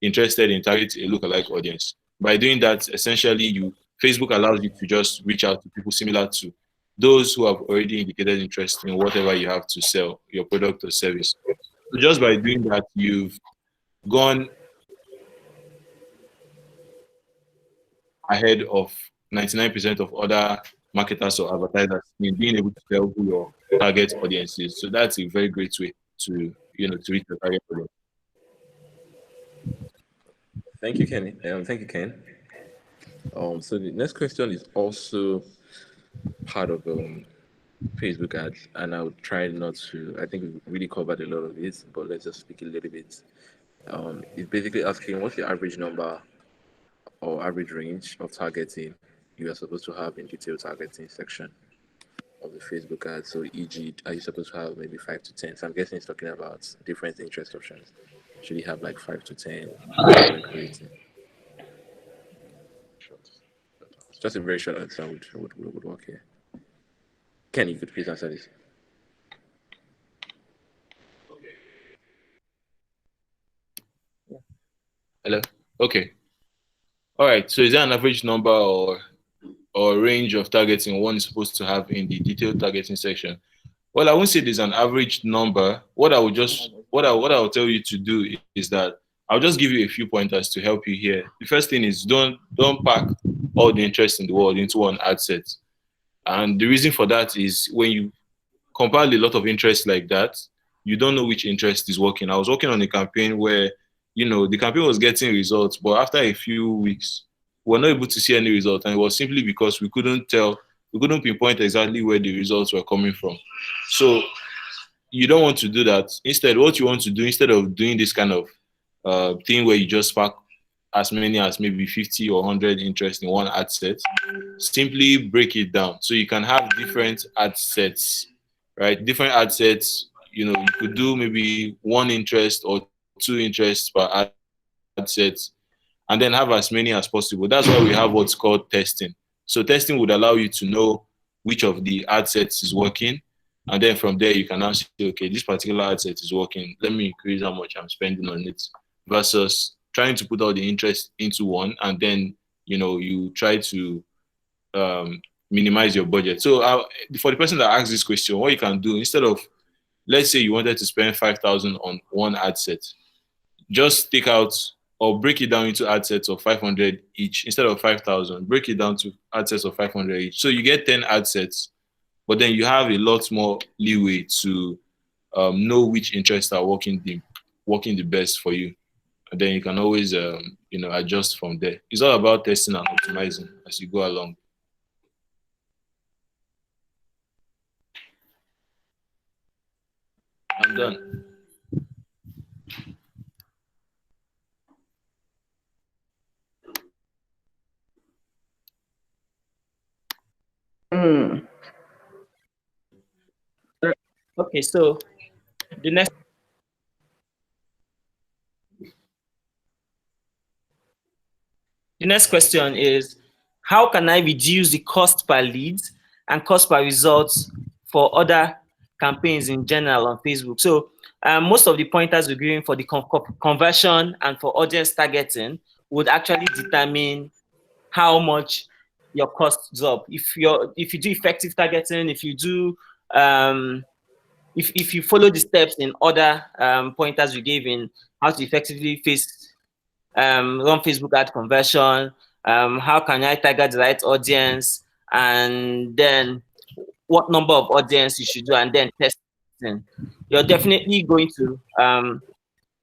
E: interested in targeting a lookalike audience. By doing that, essentially, Facebook allows you to just reach out to people similar to those who have already indicated interest in whatever you have to sell, your product or service. So just by doing that, you've gone ahead of 99% of other marketers or advertisers in being able to tell who your target audience is. So that's a very great way to to reach your target audience.
C: Thank you, Kenny. Thank you, Ken. So the next question is also part of Facebook ads, and I would try not to. I think we really covered a lot of it, but let's just speak a little bit. It's basically asking what's the average number or average range of targeting you are supposed to have in detailed targeting section of the Facebook ad. So, e.g., are you supposed to have maybe 5 to 10? So I'm guessing it's talking about different interest options. Should you have like 5 to 10 when creating? Just a very short answer would work here. Ken, you could please answer this.
E: Hello? Okay. All right. So is there an average number or range of targeting one is supposed to have in the detailed targeting section? Well, I won't say there's an average number. What I will tell you to do is that I'll just give you a few pointers to help you here. The first thing is don't pack all the interest in the world into one ad set. And the reason for that is when you compile a lot of interest like that, you don't know which interest is working. I was working on a campaign where, the campaign was getting results, but after a few weeks, we were not able to see any results. And it was simply because we couldn't pinpoint exactly where the results were coming from. So you don't want to do that. Instead, what you want to do, instead of doing this kind of thing where you just pack as many as maybe 50 or 100 interest in one ad set, simply break it down. So you can have different ad sets, right? Different ad sets, you could do maybe one interest or two interests per ad set, and then have as many as possible. That's why we have what's called testing. So testing would allow you to know which of the ad sets is working. And then from there, you can now say, okay, this particular ad set is working. Let me increase how much I'm spending on it versus trying to put all the interest into one. And then, you try to minimize your budget. So for the person that asks this question, what you can do, instead of, let's say you wanted to spend 5,000 on one ad set, just take out or break it down into ad sets of 500 each. Instead of 5,000, break it down to ad sets of 500 each. So you get 10 ad sets, but then you have a lot more leeway to know which interests are working the best for you. And then you can always adjust from there. It's all about testing and optimizing as you go along. I'm done.
B: Okay, so the next question is, how can I reduce the cost per leads and cost per results for other campaigns in general on Facebook? So most of the pointers we're giving for the conversion and for audience targeting would actually determine how much your costs drop. If you do effective targeting, if you do if you follow the steps in other pointers we gave in how to effectively run Facebook ad conversion, how can I target the right audience, and then what number of audience you should do, and then testing, you're definitely going to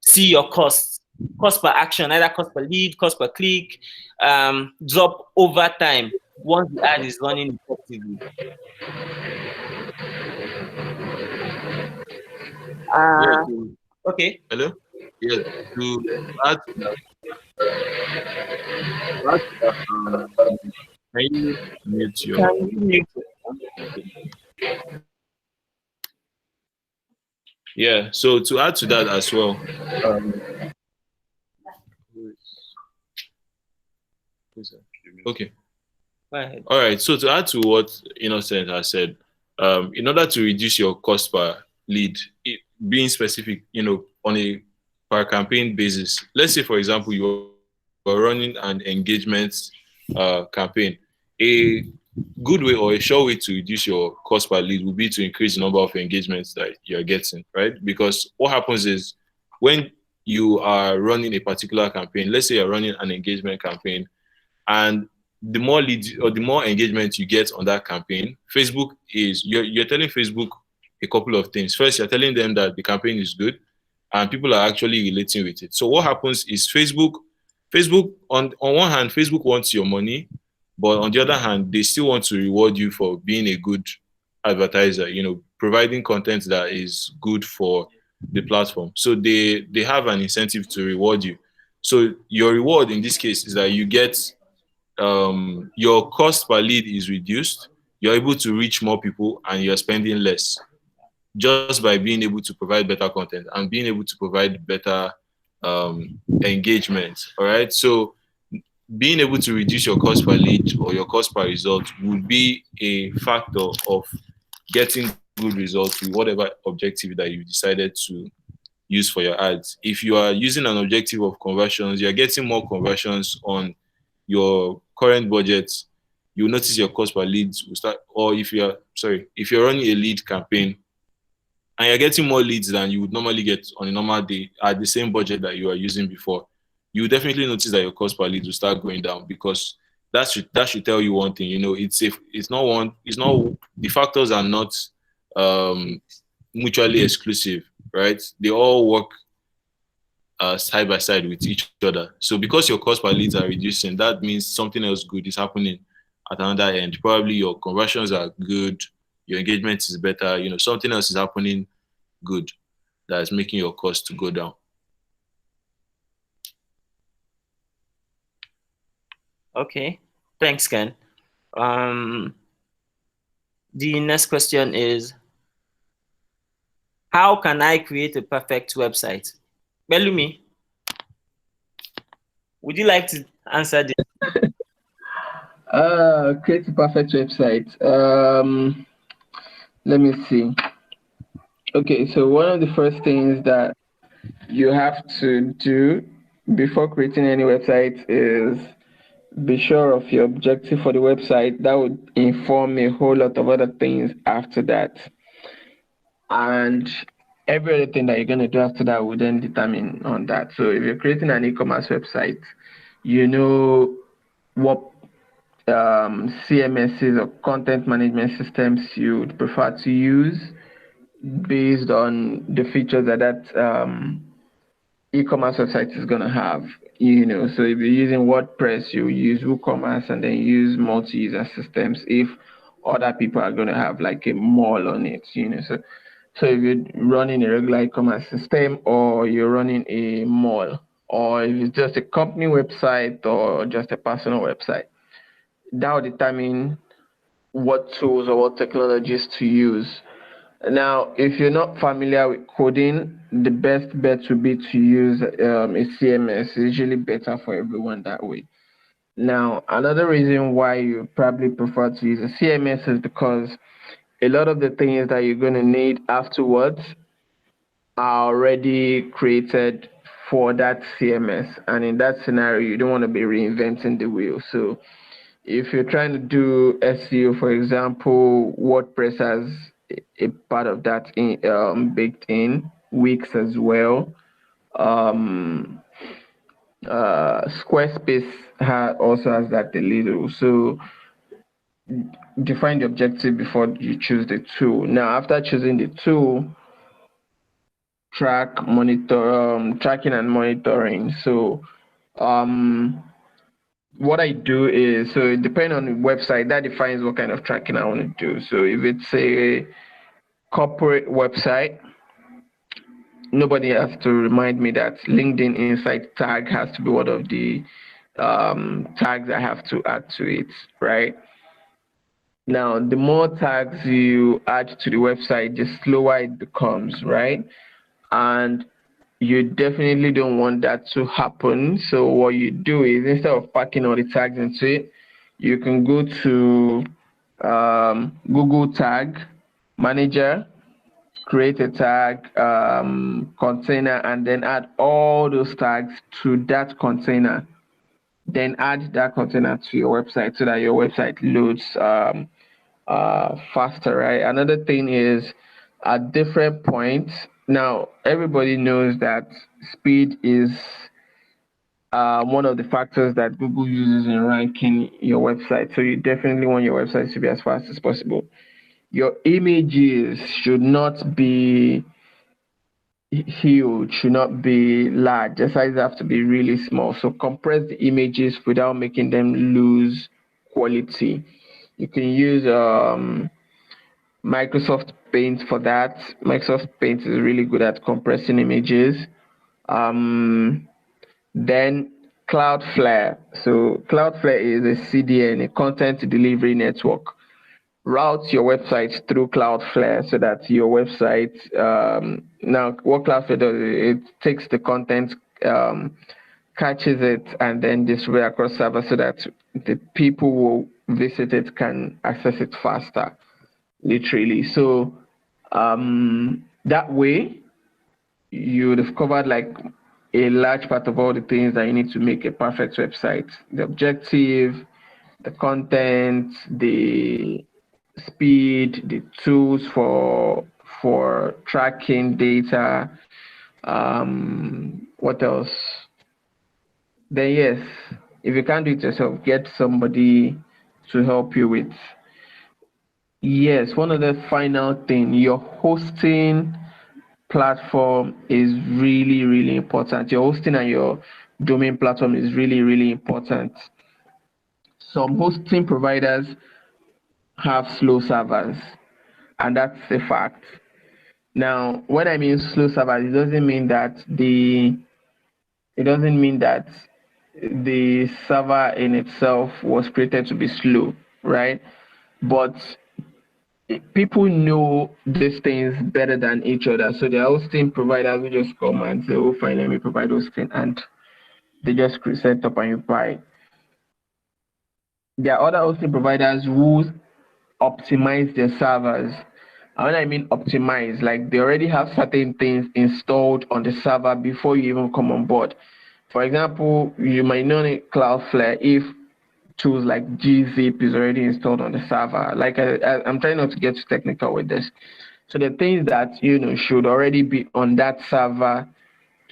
B: see your cost per action, either cost per lead, cost per click, drop over time once the ad is running effectively. Okay.
E: Hello? Yeah, to add to that, can you mute your... Yeah, so to add to that as well, okay.
B: Go ahead.
E: All right, so to add to what Innocent has said, in order to reduce your cost per lead, being specific, on a per campaign basis. Let's say, for example, you are running an engagement campaign. A good way or a sure way to reduce your cost per lead would be to increase the number of engagements that you're getting, right? Because what happens is when you are running a particular campaign, let's say you're running an engagement campaign, and the more leads or the more engagement you get on that campaign, Facebook is you're telling Facebook a couple of things. First, you're telling them that the campaign is good and people are actually relating with it. So what happens is Facebook on one hand, Facebook wants your money, but on the other hand, they still want to reward you for being a good advertiser, providing content that is good for the platform. So they have an incentive to reward you. So your reward in this case is that you get your cost per lead is reduced, you're able to reach more people, and you're spending less just by being able to provide better content and being able to provide better engagement. All right. So being able to reduce your cost per lead or your cost per result would be a factor of getting good results with whatever objective that you decided to use for your ads. If you are using an objective of conversions, you're getting more conversions on your current budget, you'll notice your cost per lead will start. Or if you're running a lead campaign and you're getting more leads than you would normally get on a normal day at the same budget that you are using before, you definitely notice that your cost per lead will start going down, because that should tell you one thing. The factors are not mutually exclusive, right? They all work side by side with each other. So because your cost per leads are reducing, that means something else good is happening at another end. Probably your conversions are good, your engagement is better, something else is happening good that is making your cost to go down.
B: Okay, thanks, Ken. The next question is, how can I create a perfect website? Pelumi, would you like to answer this?
A: Create a perfect website. Let me see. Okay, so one of the first things that you have to do before creating any website is be sure of your objective for the website. That would inform a whole lot of other things after that. And every other thing that you're going to do after that will then determine on that. So if you're creating an e-commerce website, you know what CMSs or content management systems you would prefer to use based on the features that e-commerce website is going to have. So if you're using WordPress, you use WooCommerce and then use multi-user systems if other people are going to have like a mall on it. So if you're running a regular e-commerce system or you're running a mall, or if it's just a company website or just a personal website, that will determine what tools or what technologies to use. Now, if you're not familiar with coding, the best bet would be to use a CMS. It's usually better for everyone that way. Now, another reason why you probably prefer to use a CMS is because a lot of the things that you're going to need afterwards are already created for that CMS. And in that scenario, you don't want to be reinventing the wheel. So if you're trying to do SEO, for example, WordPress has a part of that baked in, Wix as well. Squarespace also has that a little. So define the objective before you choose the tool. Now, after choosing the tool, tracking and monitoring. So what I do is, so depending on the website, that defines what kind of tracking I want to do. So if it's a corporate website, nobody has to remind me that LinkedIn Insight tag has to be one of the tags I have to add to it, right? Now, the more tags you add to the website, the slower it becomes, right? And you definitely don't want that to happen. So what you do is, instead of packing all the tags into it, you can go to Google Tag Manager, create a tag container, and then add all those tags to that container. Then add that container to your website so that your website loads faster, right? Another thing is at different points. Now, everybody knows that speed is one of the factors that Google uses in ranking your website. So you definitely want your website to be as fast as possible. Your images should not be huge, should not be large. The sizes have to be really small. So compress the images without making them lose quality. You can use Microsoft Paint for that. Microsoft Paint is really good at compressing images. Um, then Cloudflare. So Cloudflare is a CDN, a content delivery network. Route your website through Cloudflare so that your website now what Cloudflare does, it takes the content, catches it, and then distribute across servers so that the people who visit it can access it faster, literally. So that way you discovered like a large part of all the things that you need to make a perfect website: the objective, the content, the speed, the tools for tracking data. What else? Then yes, if you can't do it yourself, get somebody to help you with. Yes, one of the final thing, your hosting platform is really, really important. Your hosting and your domain platform is really, really important. Some hosting providers have slow servers, and that's a fact. Now, when I mean slow servers, it doesn't mean that the server in itself was created to be slow, right? But people know these things better than each other. So the hosting providers will just come and say, "Oh, fine, let me provide hosting," and they just set up and you buy. There are other hosting providers who optimize their servers. And when I mean optimize, like they already have certain things installed on the server before you even come on board. For example, you might not need Cloudflare if tools like gzip is already installed on the server. Like I'm trying not to get too technical with this. So the things that should already be on that server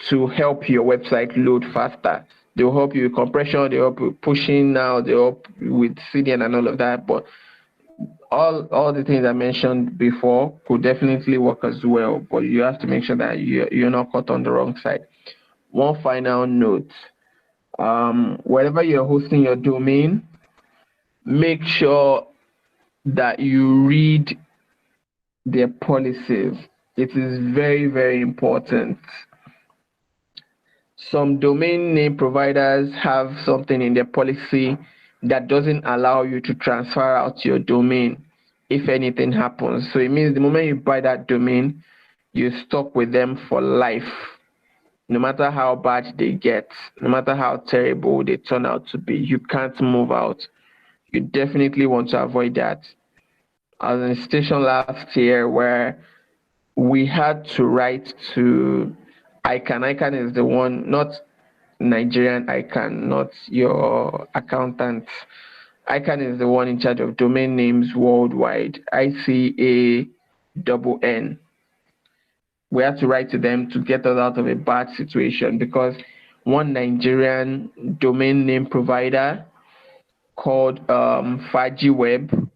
A: to help your website load faster. They'll help you with compression, they'll help you pushing now, they'll help with CDN and all of that. But all the things I mentioned before could definitely work as well. But you have to make sure that you're not caught on the wrong side. One final note. Wherever you're hosting your domain, make sure that you read their policies. It is very, very important. Some domain name providers have something in their policy that doesn't allow you to transfer out your domain if anything happens. So it means the moment you buy that domain, you're stuck with them for life. No matter how bad they get, no matter how terrible they turn out to be, you can't move out. You definitely want to avoid that. I was in a situation last year where we had to write to ICANN. ICANN is the one, not Nigerian ICANN, not your accountant. ICANN is the one in charge of domain names worldwide. ICANN. We had to write to them to get us out of a bad situation because one Nigerian domain name provider called FajiWeb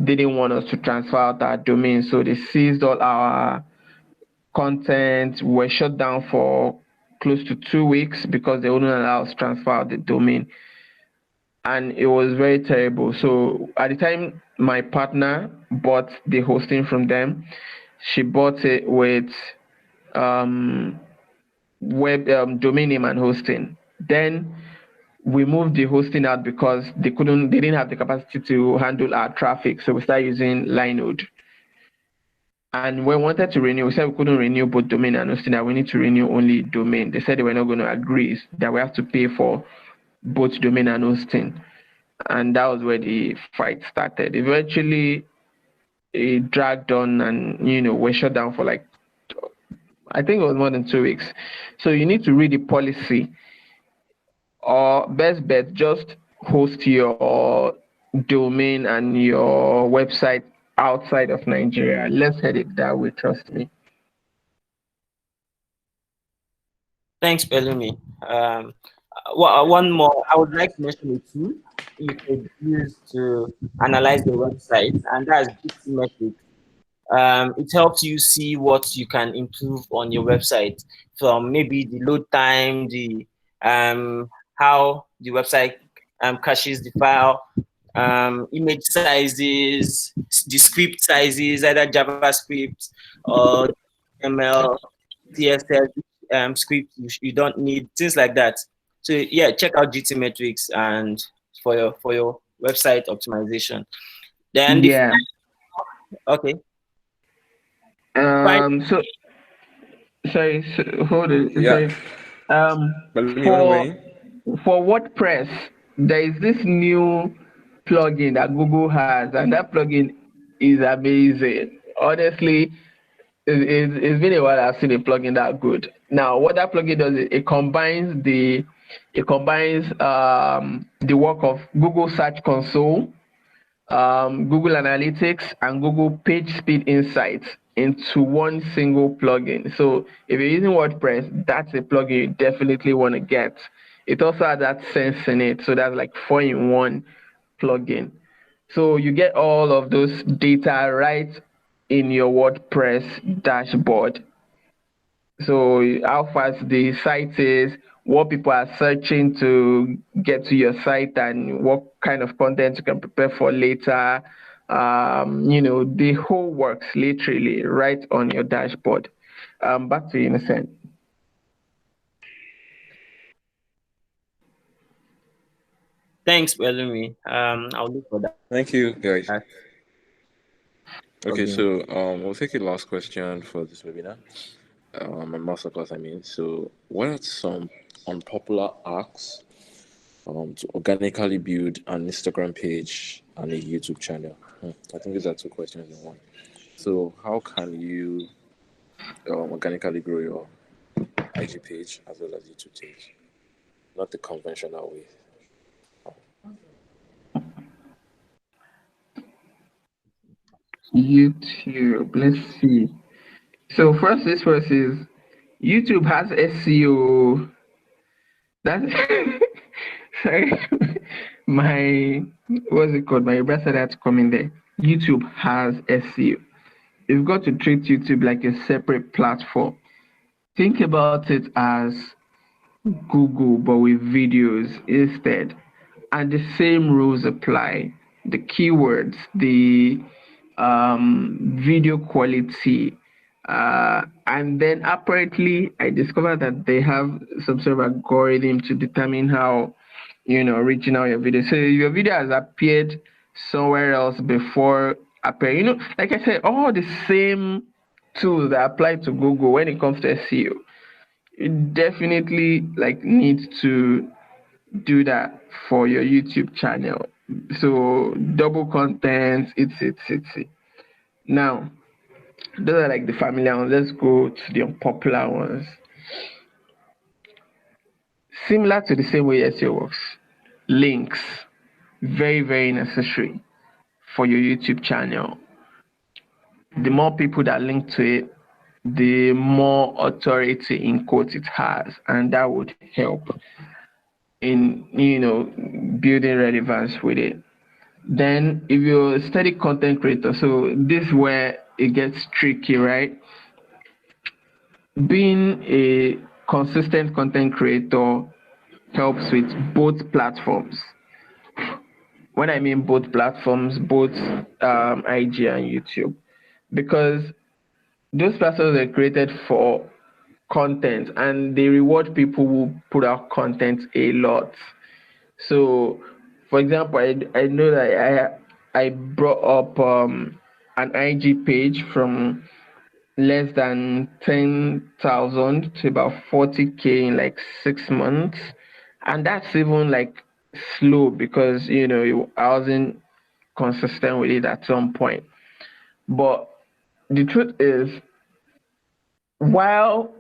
A: didn't want us to transfer out our domain, so they seized all our content. We were shut down for close to 2 weeks because they wouldn't allow us to transfer out the domain, and it was very terrible. So at the time, my partner bought the hosting from them. She bought it with web domain name and hosting. Then we moved the hosting out because they didn't have the capacity to handle our traffic. So we started using Linode. And when we wanted to renew, we said we couldn't renew both domain and hosting, that we need to renew only domain. They said they were not going to agree, that we have to pay for both domain and hosting. And that was where the fight started. Eventually, it dragged on, and we're shut down for like, I think it was more than 2 weeks. So you need to read the policy, or best bet, just host your domain and your website outside of Nigeria. Let's head it that way, trust me.
B: Thanks, Pelumi. One more, I would like to mention a tool you could use to analyze the website, and that's Metrics. It helps you see what you can improve on your website, from maybe the load time, the how the website caches the file, image sizes, the script sizes, either JavaScript or ML, CSS script you don't need, things like that. So yeah, check out GT Metrics and for your website optimization. Then the
A: Yeah.
B: okay, fine.
A: So sorry, hold it.
C: Yeah.
A: Sorry. Um,
C: But me, when
A: for
C: going?
A: WordPress, there is this new plugin that Google has, and that plugin is amazing. Honestly, it's been a while I've seen a plugin that good. Now, what that plugin does is it combines the work of Google Search Console, Google Analytics, and Google Page Speed Insights into one single plugin. So if you're using WordPress, that's a plugin you definitely want to get. It also has that sense in it. So that's like 4-in-1 plugin. So you get all of those data right in your WordPress dashboard. So how fast the site is, what people are searching to get to your site, and what kind of content you can prepare for later. The whole works literally right on your dashboard. Back to you, Innocent.
B: Thanks, Pelumi. I'll look for that.
C: Thank you, guys. Okay,
B: Okay.
C: so we'll take a last question for this webinar. My masterclass, I mean. So, what are some unpopular acts to organically build an Instagram page and a YouTube channel? I think these are two questions in one. So, how can you organically grow your IG page as well as YouTube page? Not the conventional way.
A: YouTube, let's see. So first is YouTube has SEO. That's sorry. My what's it called? My brother said I had to come in there. YouTube has SEO. You've got to treat YouTube like a separate platform. Think about it as Google, but with videos instead. And the same rules apply. The keywords, the video quality. And then apparently, I discovered that they have some sort of algorithm to determine how, reaching out your video. So if your video has appeared somewhere else before appearing, like I said, all the same tools that apply to Google when it comes to SEO, you definitely like need to do that for your YouTube channel. So double content, it's. Now, those are like the familiar ones. Let's go to the unpopular ones. Similar to the same way SEO works, links, very, very necessary for your YouTube channel. The more people that link to it, the more authority in quotes it has, and that would help in building relevance with it. Then if you're a steady content creator, so this is where it gets tricky, right? Being a consistent content creator helps with both platforms. When I mean both platforms, both IG and YouTube, because those platforms are created for content, and they reward people who put out content a lot. So, for example, I know that I brought up an IG page from less than 10,000 to about 40K in like 6 months, and that's even like slow because I wasn't consistent with it at some point. But the truth is, while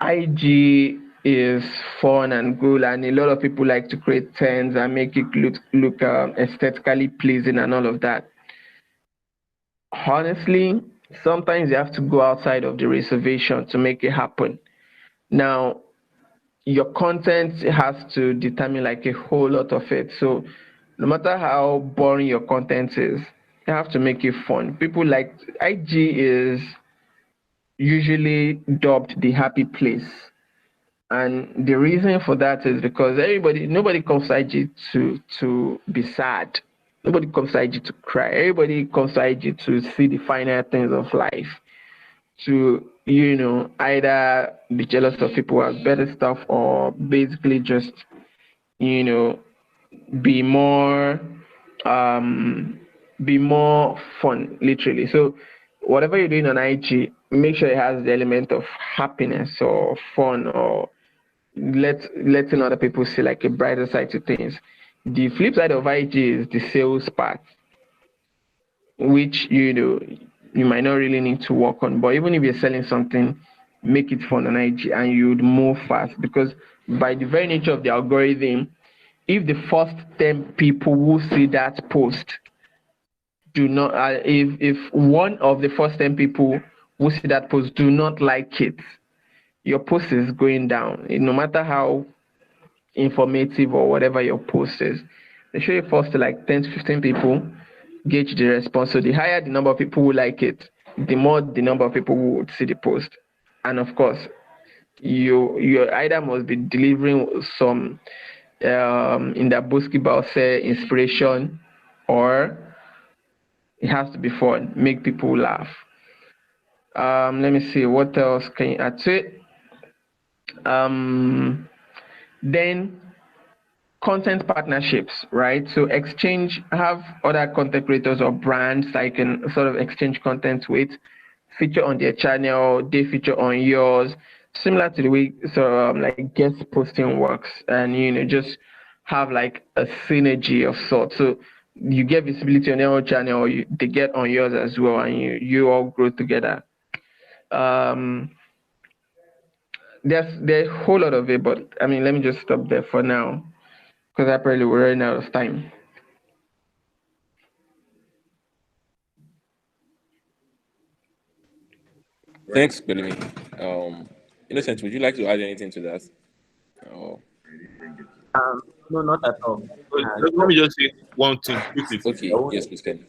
A: IG is fun and good, and a lot of people like to create trends and make it look aesthetically pleasing and all of that. Honestly, sometimes you have to go outside of the reservation to make it happen. Now, your content has to determine like a whole lot of it. So, no matter how boring your content is, you have to make it fun. People like IG is usually dubbed the happy place. And the reason for that is because nobody comes to IG to be sad. Nobody comes to IG to cry. Everybody comes to IG to see the finer things of life. To either be jealous of people who have better stuff, or basically just you know be more um be more fun, literally. So whatever you're doing on IG, make sure it has the element of happiness or fun, or letting other people see like a brighter side to things. The flip side of IG is the sales part, which you might not really need to work on. But even if you're selling something, make it fun on IG, and you'd move fast, because by the very nature of the algorithm, if the first 10 people who see that post do not, if one of the first 10 people who see that post do not like it, your post is going down. No matter how informative or whatever your post is, they show it first to like 10 to 15 people, gauge the response. So the higher the number of people who like it, the more the number of people who would see the post. And of course, you either must be delivering some in the basketball say inspiration, or it has to be fun, make people laugh. Let me see what else can you add to it. Then content partnerships, right? So have other content creators or brands that you can sort of exchange content with, feature on their channel, they feature on yours, similar to the way like guest posting works, and just have like a synergy of sorts. So you get visibility on their own channel, they get on yours as well, and you all grow together. Um, there's a whole lot of it, but I mean, let me just stop there for now, because apparently we're running out of time.
C: Thanks, Bellamy. Innocent, would you like to add anything to that? Oh,
B: No, not at all.
E: Let me just say one thing quickly.
C: okay. Yes, please, Ken.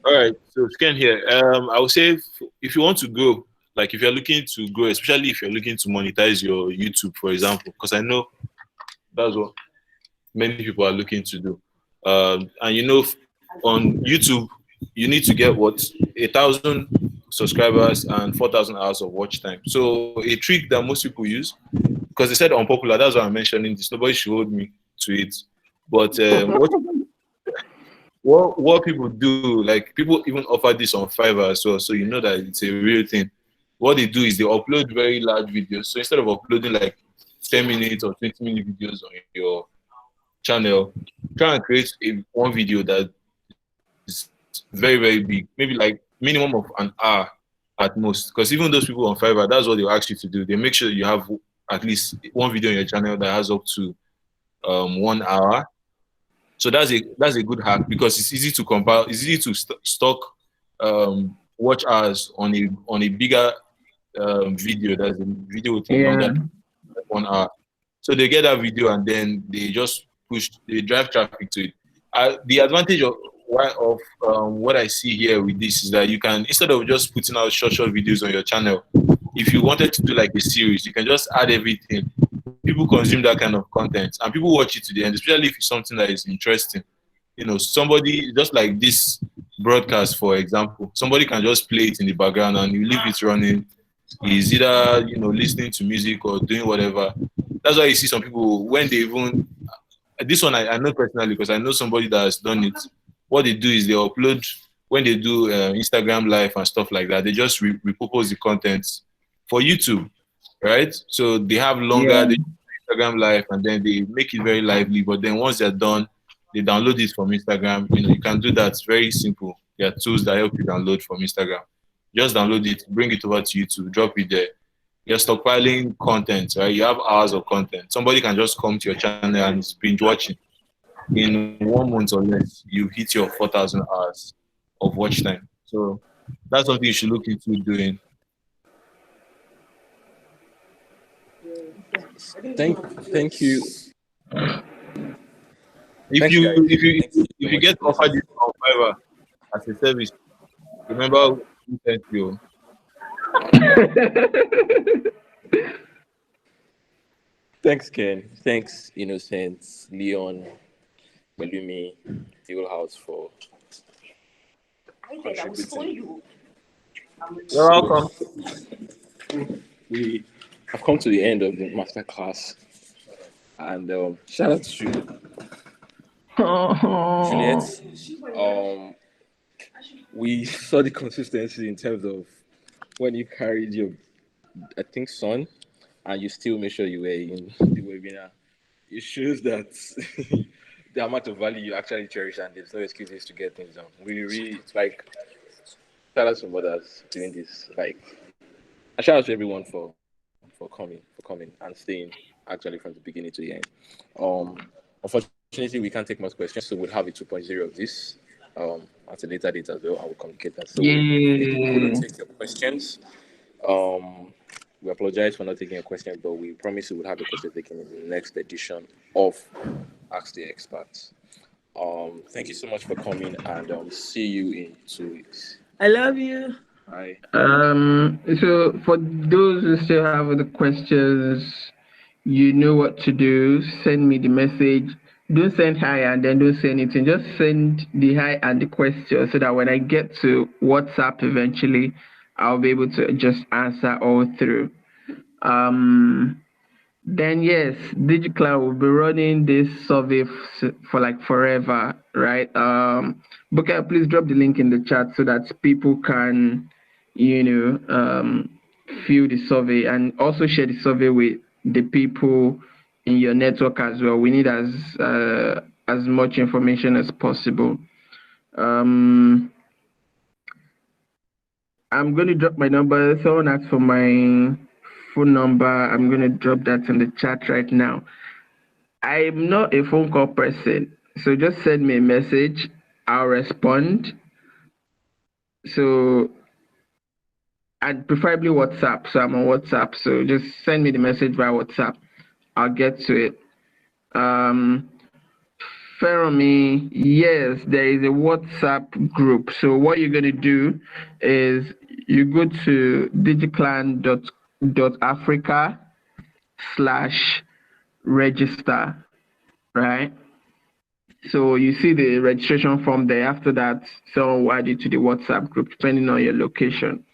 E: All right, so Ken here. I would say if you want to grow, like if you're looking to grow, especially if you're looking to monetize your YouTube, for example, because I know that's what many people are looking to do. And on YouTube, you need to get 1,000 subscribers and 4,000 hours of watch time. So a trick that most people use, because they said unpopular, that's why I'm mentioning this. Nobody should hold me to it. But what people do, like people even offer this on Fiverr as well, so you know that it's a real thing. What they do is they upload very large videos. So instead of uploading like 10 minutes or 20-minute videos on your channel, try and create one video that is very, very big, maybe like minimum of an hour at most. Because even those people on Fiverr, that's what they'll ask you to do. They make sure you have at least one video on your channel that has up to 1 hour. So that's a good hack, because it's easy to compile, it's easy to stock watch hours on a bigger video. That's a video with a longer 1 hour. So they get that video and then they drive traffic to it. The advantage of what I see here with this is that you can, instead of just putting out short videos on your channel, if you wanted to do like a series, you can just add everything. People consume that kind of content and people watch it to the end, especially if it's something that is interesting. Somebody, just like this broadcast, for example, somebody can just play it in the background and you leave it running. He's either listening to music or doing whatever. That's why you see some people, when they even, this one I know personally because I know somebody that has done it. What they do is they upload, when they do Instagram live and stuff like that, they just repurpose the content for YouTube, right? So they have longer Instagram live and then they make it very lively. But then once they're done, they download it from Instagram. You can do that. It's very simple. There are tools that help you download from Instagram. Just download it, bring it over to YouTube, drop it there. You're stockpiling content, right? You have hours of content. Somebody can just come to your channel and is binge watching. In 1 month or less, you hit your 4,000 hours of watch time. So that's something you should look into doing.
C: Thank you.
E: If
C: Thanks,
E: you
C: guys.
E: if you if
C: Thank you
E: you,
C: so
E: if you
C: much
E: get
C: for
E: offered
C: listening.
E: this on Fiverr as a service, remember who sent you.
C: Thanks, Ken. Thanks, Innocent, Leon, Belumi, the whole house for contributing.
B: You're
C: So
B: welcome.
C: we have come to the end of the masterclass, and shout out to Juliet. Um, we saw the consistency in terms of when you carried your, I think, son, and you still make sure you were in the webinar. It shows that the amount of value you actually cherish, and there's no excuses to get things done. We really, it's like, shout out to mothers doing this. Like, and shout out to everyone for coming and staying actually from the beginning to the end. Unfortunately, we can't take more questions, so we'll have a 2.0 of this at a later date as well. I will communicate that. So we couldn't
A: Yay.
C: take your questions. Um, we apologize for not taking your question, but we promise we will have your question taken in the next edition of Ask the Experts. Thank you so much for coming, and see you in 2 weeks.
B: I love you.
C: Bye.
A: So for those who still have other questions, you know what to do. Send me the message. Don't send hi and then don't say anything. Just send the hi and the question so that when I get to WhatsApp eventually, I'll be able to just answer all through. Um, then yes, Digiclan will be running this survey for like forever, right? Booker, please drop the link in the chat so that people can, you know, fill the survey and also share the survey with the people in your network as well. We need as much information as possible. Um, I'm going to drop my number. Someone asked for my phone number. I'm going to drop that in the chat right now. I'm not a phone call person, so just send me a message. I'll respond. So, and preferably WhatsApp. So I'm on WhatsApp. So just send me the message via WhatsApp. I'll get to it. Um, Feromi, yes, there is a WhatsApp group. So what you're gonna do is you go to digiclan.africa slash register, right? So you see the registration form there. After that, someone will add you to the WhatsApp group, depending on your location.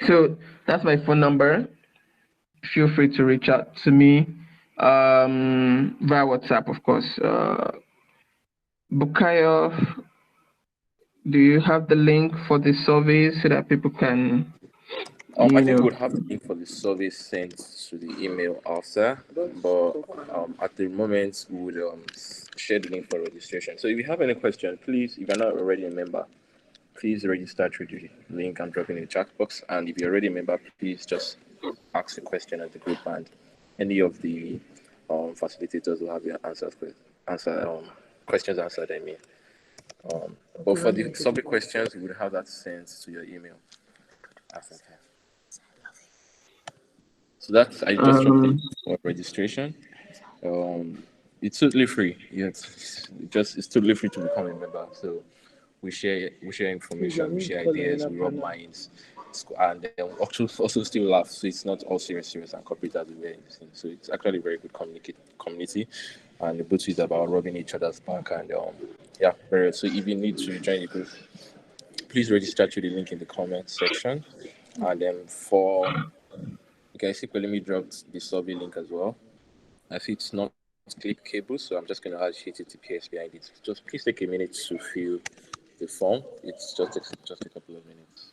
A: So that's my phone number. Feel free to reach out to me via WhatsApp, of course. Bukayo, do you have the link for the survey so that people can,
C: I
A: you
C: think
A: know?
C: we'll have the link for the survey sent to the email after, but at the moment we would share the link for registration. So if you have any question, please, if you're not already a member, please register through the link I'm dropping in the chat box. And if you're already a member, please just ask a question at the group, and any of the facilitators will have your questions answered. I mean, but for the survey questions, we would have that sent to your email. Okay. So that's I just dropped the
A: Um,
C: link for registration. Um, it's totally free. Yeah, it's totally free to become a member. So we share information, we share ideas, we rub minds, and then we also still laugh. So it's not all serious and corporate as we were saying. So it's actually a very good community, and the booth is about rubbing each other's back and yeah, very. So if you need to join the group, please register through the link in the comment section, and then for you can see Pelumi dropped the survey link as well. I see it's not clickable, so I'm just going to add HTTPS behind it. Just please take a minute to fill the form. It's just a couple of minutes.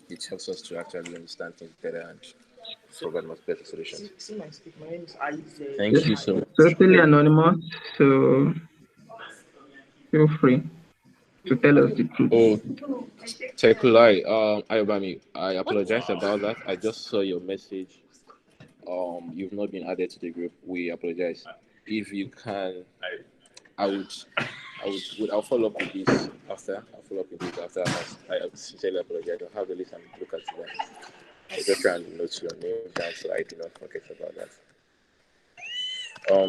C: It helps us to actually understand things better and provide much better solutions. Thank
A: it's
C: you so much.
A: totally anonymous. So Feel free to tell us the truth.
C: Oh, Tekulai, Ayobami, I apologize about that. I just saw your message. You've not been added to the group. We apologize. If you can, I would, I'll follow up with this after. I'll follow up with this after. I sincerely apologize. I'll have the list and look at it. I'll just try and note your name down so I do not forget about that.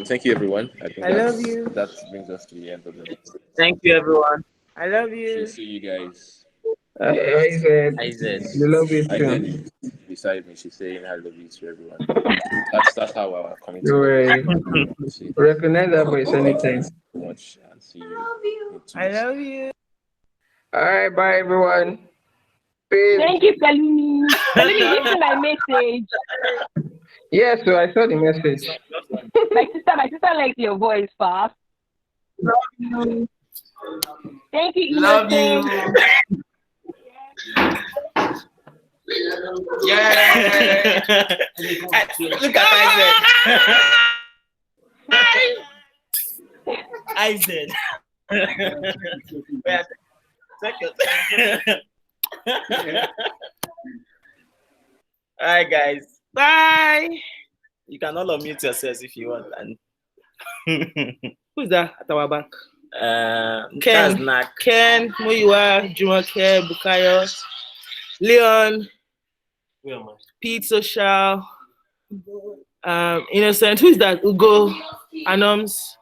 C: Thank you, everyone. I think
B: I love you.
C: that brings us to the end of the.
B: Thank you, everyone. I love you.
C: See you guys.
A: I said,
B: Isaac.
A: we love you
C: I
A: too.
C: said beside me, she's saying I love you to everyone. That's how our community.
A: Don't worry.
C: See
A: Recognize that voice anytime.
C: you much and see you. In 2
B: I
C: weeks.
B: love you.
A: All right, bye everyone. Peace.
F: Thank you, Pelumi. Pelumi, did you see my message?
A: Yes, so I saw the message.
F: My sister likes your voice, fast. Thank you,
B: Love you.
F: Innocent.
B: Yeah. Look at Isaac. Isaac. Wait, second. All right, guys. Bye. You can all unmute yourselves if you want. And
G: Who's that at our back?
B: Ken,
G: Ken.
B: that's Nak.
G: Ken, Muyiwa, Jumoke, Bukayo, Leon,
B: Where am I?
G: Pete Social, Innocent. Who's that? Ugo, Anoms.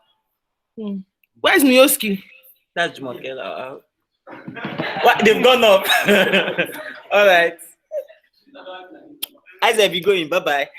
G: Where's Miyoski?
B: That's Jumoke. What? They've gone up. All right. Isaac, you going? Bye bye.